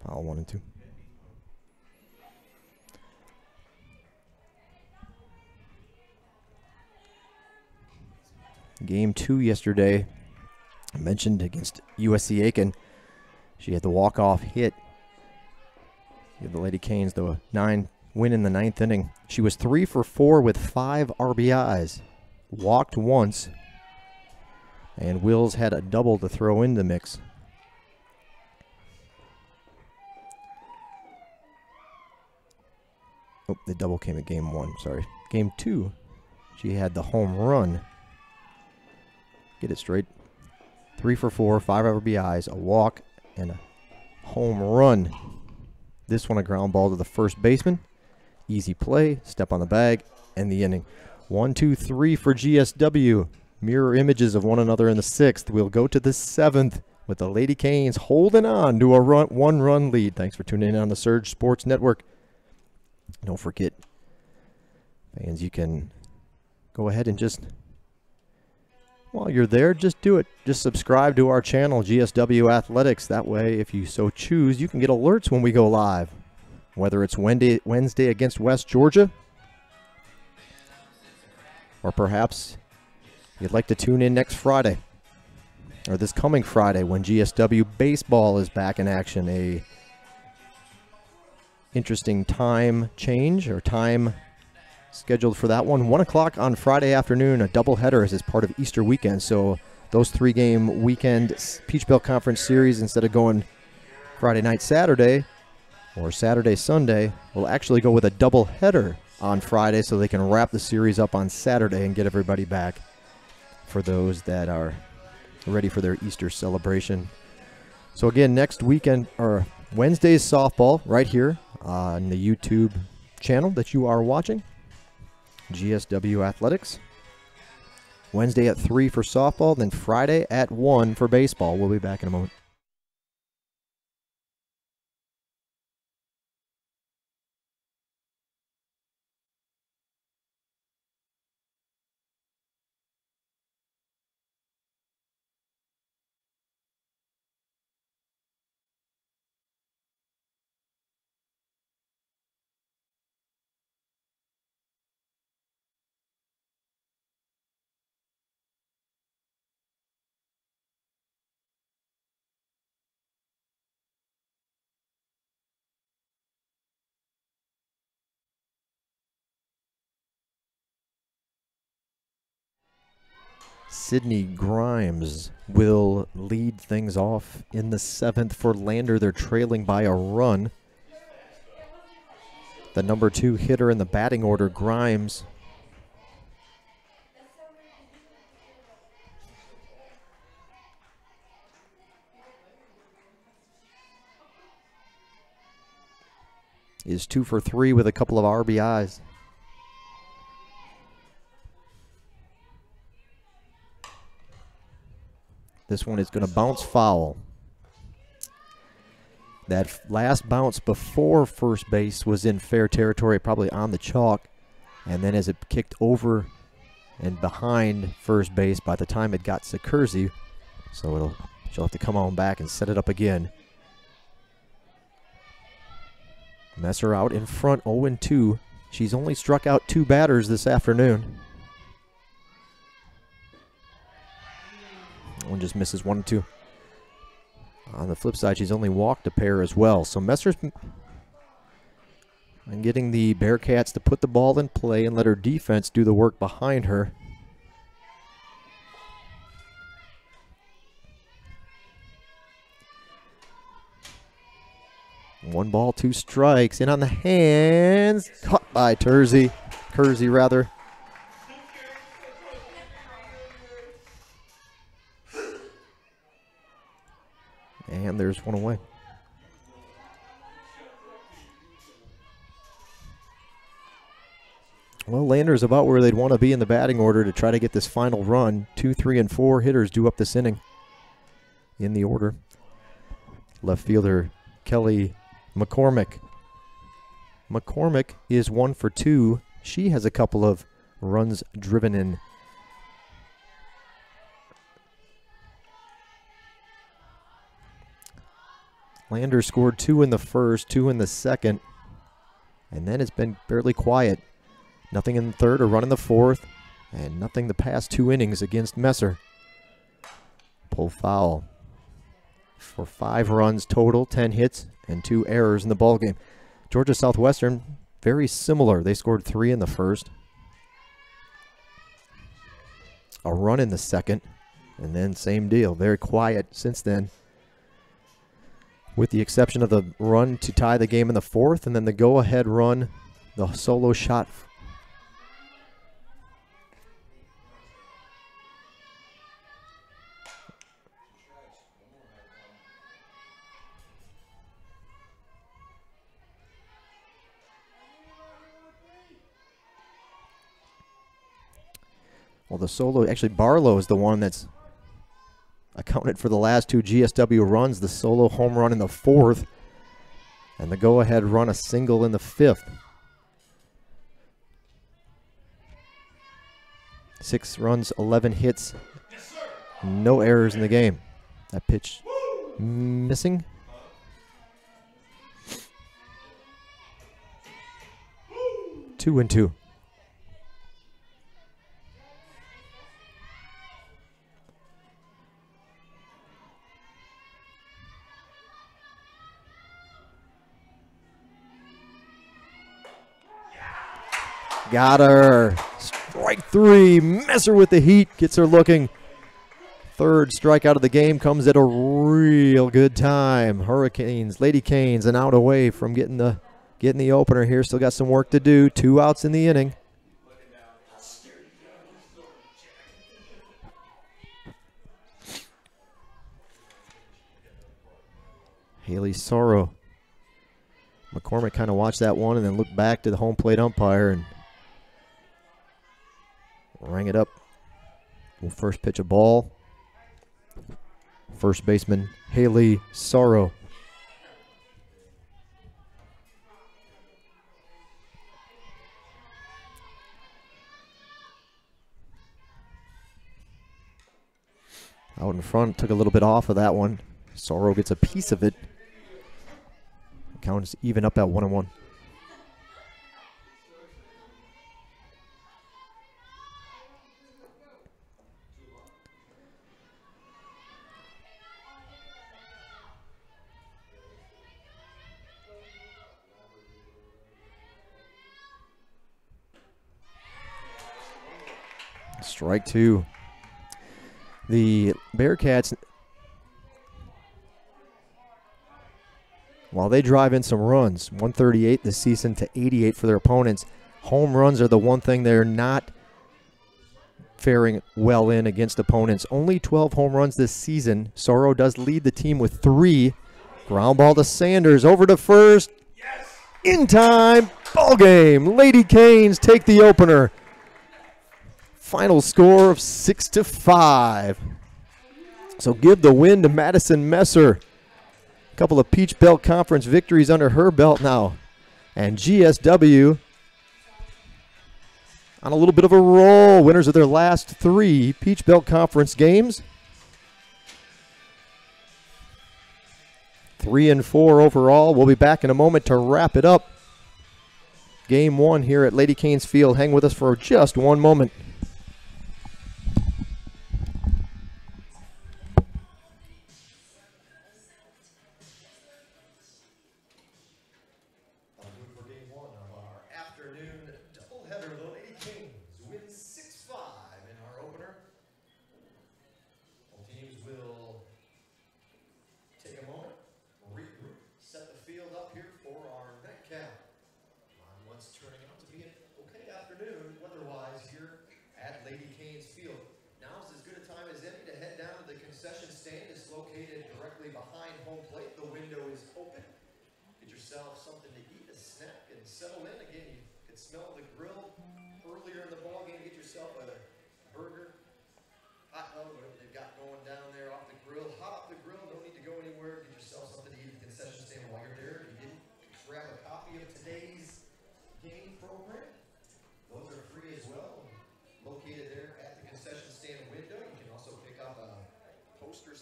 Foul 1-2. Game 2 yesterday, I mentioned against USC Aiken. She had the walk-off hit. Give the Lady Canes the win in the 9th inning. She was 3 for 4 with 5 RBIs. Walked once. And Wills had a double to throw in the mix. Oh, the double came at game 1, sorry. Game 2, she had the home run. Get it straight. 3 for 4, 5 RBIs, a walk, and a home run. This one a ground ball to the first baseman. Easy play, step on the bag, and the inning. 1, 2, 3 for GSW. Mirror images of one another in the 6th. We'll go to the 7th with the Lady Canes holding on to a 1-run lead. Thanks for tuning in on the Surge Sports Network. Don't forget, fans, you can go ahead and just, while you're there, just do it. Just subscribe to our channel, GSW Athletics. That way, if you so choose, you can get alerts when we go live. Whether it's Wednesday against West Georgia, or perhaps you'd like to tune in next Friday, or this coming Friday when GSW baseball is back in action. A interesting time change, or time scheduled for that one. 1 o'clock on Friday afternoon, a doubleheader as part of Easter weekend. So those 3-game weekend Peach Belt Conference series, instead of going Friday night, Saturday, or Saturday, Sunday, will actually go with a doubleheader on Friday so they can wrap the series up on Saturday and get everybody back for those that are ready for their Easter celebration. So again, next weekend, or Wednesday's softball right here on the YouTube channel that you are watching, GSW Athletics. Wednesday at 3 for softball, then Friday at 1 for baseball. We'll be back in a moment. Sydney Grimes will lead things off in the 7th for Lander. They're trailing by a run. The number 2 hitter in the batting order, Grimes, is 2 for 3 with a couple of RBIs. This one is going to bounce foul. That last bounce before first base was in fair territory, probably on the chalk. And then as it kicked over and behind first base, by the time it got Sikorsy, so she'll have to come on back and set it up again. Messer out in front, 0-2. She's only struck out 2 batters this afternoon. One just misses 1-2. On the flip side, she's only walked a pair as well. So Messer's getting the Bearcats to put the ball in play and let her defense do the work behind her. One ball, 2 strikes. In on the hands. Caught by Kersey, rather. And there's one away. Well, Lander's about where they'd want to be in the batting order to try to get this final run. 2, 3, and 4 hitters due up this inning in the order. Left fielder Kelly McCormick. McCormick is 1 for 2. She has a couple of runs driven in. Lander scored 2 in the first, 2 in the second, and then it's been fairly quiet. Nothing in the third, a run in the fourth, and nothing the past 2 innings against Messer. Pull foul for 5 runs total, 10 hits, and 2 errors in the ballgame. Georgia Southwestern, very similar. They scored 3 in the first, a run in the second, and then same deal. Very quiet since then, with the exception of the run to tie the game in the fourth, and then the go-ahead run, the solo shot. Well, the solo, actually Barlow is the one that's accounted for the last 2 GSW runs, the solo home run in the fourth, and the go-ahead run, a single in the fifth. 6 runs, 11 hits, no errors in the game. That pitch missing. Two and two. Got her. Strike 3. Messer with the heat. Gets her looking. Third strikeout of the game comes at a real good time. Hurricanes, Lady Canes, an out away from getting getting the opener here. Still got some work to do. 2 outs in the inning. Haley Sorrow. McCormick kind of watched that one and then looked back to the home plate umpire and rang it up. Will first pitch a ball. First baseman Haley Sorrow. Out in front, took a little bit off of that one. Sorrow gets a piece of it. Count is even up at 1-1. Strike 2. The Bearcats, while they drive in some runs, 138 this season to 88 for their opponents, home runs are the one thing they're not faring well in against opponents. Only 12 home runs this season. Sorrow does lead the team with 3. Ground ball to Sanders, over to first. Yes. In time, ball game. Lady Canes take the opener. Final score of 6-5. So give the win to Madison Messer. A couple of Peach Belt Conference victories under her belt now. And GSW on a little bit of a roll. Winners of their last 3 Peach Belt Conference games. 3-4 overall. We'll be back in a moment to wrap it up. Game 1 here at Lady Canes Field. Hang with us for just one moment.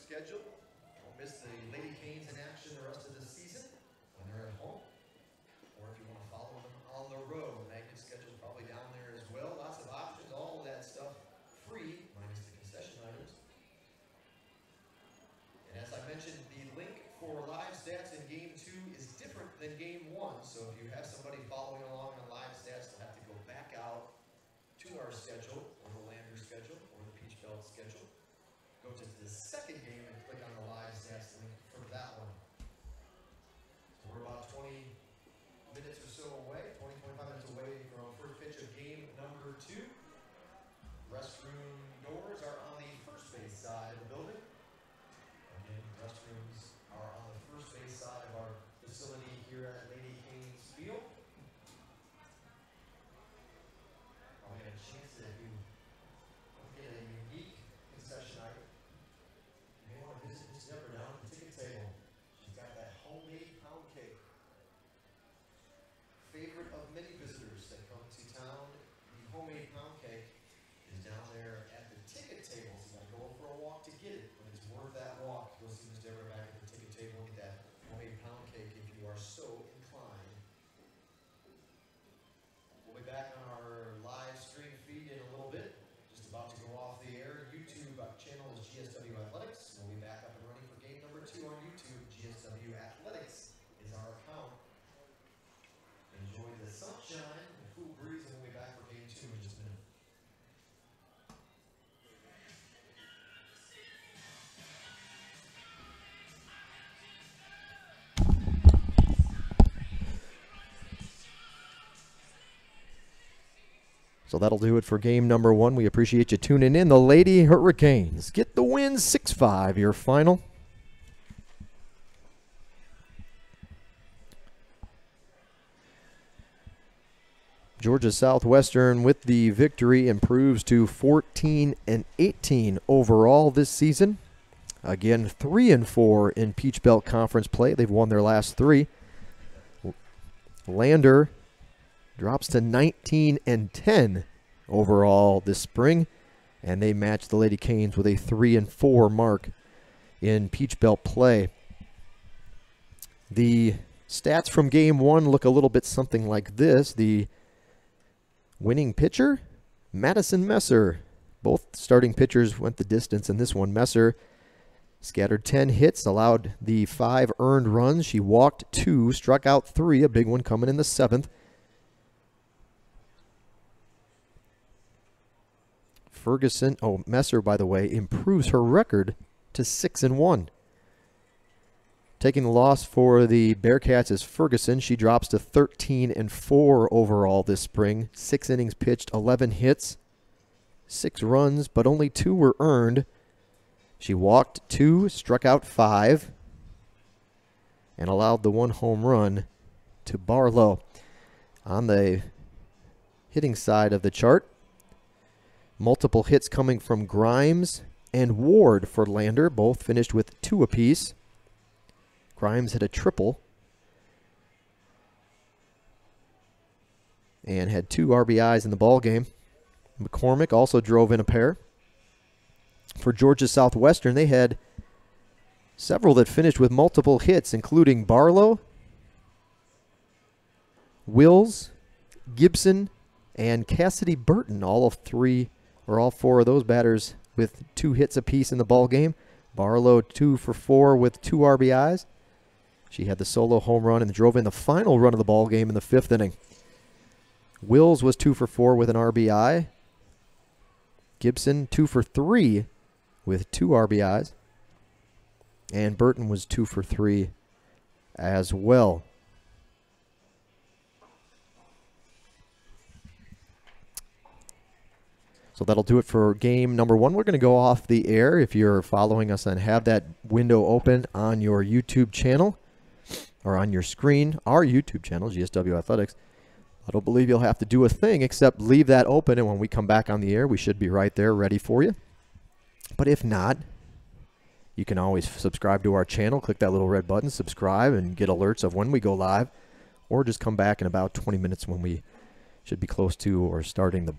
Schedule. Don't miss the Lady Canes in action the rest of the season when they're at home. Or if you want to follow them on the road, the magnet schedule is probably down there as well. Lots of options, all of that stuff free, minus the concession items. And as I mentioned, the link for live stats in Game 2 is different than Game 1. So if you have somebody following along on live stats, they'll have to go back out to our schedule, or the Lander schedule, or the Peach Belt schedule. Go to the second game and click on the live stats link for that one. So we're about 20 minutes or so away, 20-25 minutes away from first pitch of game number 2. Restroom doors are on the first base side of the building. Again, restrooms are on the first base side of our facility here at Lady Canes Field. I'll get a chance to, if you So that'll do it for game number 1. We appreciate you tuning in. The Lady Hurricanes get the win 6-5, your final. Georgia Southwestern with the victory improves to 14-18 overall this season. Again, 3-4 in Peach Belt Conference play. They've won their last 3. Lander drops to 19-10 overall this spring, and they match the Lady Canes with a 3-4 mark in Peach Belt play. The stats from game 1 look a little bit something like this. The winning pitcher, Madison Messer. Both starting pitchers went the distance in this one. Messer scattered 10 hits, allowed the 5 earned runs. She walked 2, struck out 3, a big one coming in the 7th. Messer, by the way, improves her record to 6-1. Taking the loss for the Bearcats is Ferguson. She drops to 13-4 overall this spring. 6 innings pitched, 11 hits, 6 runs, but only 2 were earned. She walked 2, struck out 5, and allowed the 1 home run to Barlow. On the hitting side of the chart, multiple hits coming from Grimes and Ward for Lander. Both finished with 2 apiece. Grimes hit a triple and had 2 RBIs in the ballgame. McCormick also drove in a pair. For Georgia Southwestern, they had several that finished with multiple hits, including Barlow, Wills, Gibson, and Cassidy Burton. All 4 of those batters with 2 hits apiece in the ballgame. Barlow 2 for 4 with 2 RBIs. She had the solo home run and drove in the final run of the ballgame in the 5th inning. Wills was 2 for 4 with an RBI. Gibson 2 for 3 with 2 RBIs. And Burton was 2 for 3 as well. So that'll do it for game number 1. We're going to go off the air. If you're following us and have that window open on your YouTube channel or on your screen, our YouTube channel, GSW Athletics, I don't believe you'll have to do a thing except leave that open, and when we come back on the air, we should be right there ready for you. But if not, you can always subscribe to our channel. Click that little red button, subscribe, and get alerts of when we go live, or just come back in about 20 minutes when we should be close to or starting the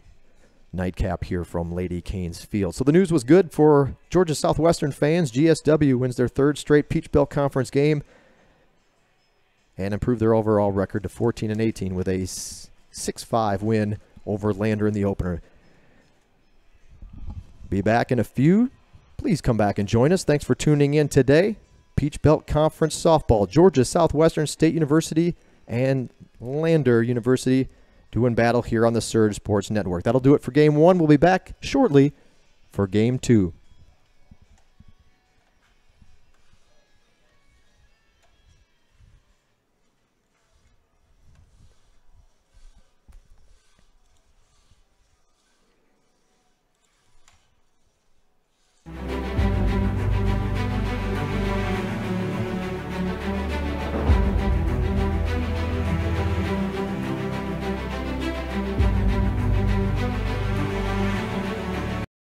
nightcap here from Lady Canes Field. So the news was good for Georgia Southwestern fans. GSW wins their 3rd straight Peach Belt Conference game and improved their overall record to 14-18 with a 6-5 win over Lander in the opener. Be back in a few. Please come back and join us. Thanks for tuning in today. Peach Belt Conference softball. Georgia Southwestern State University and Lander University doing battle here on the Surge Sports Network. That'll do it for game 1. We'll be back shortly for game 2.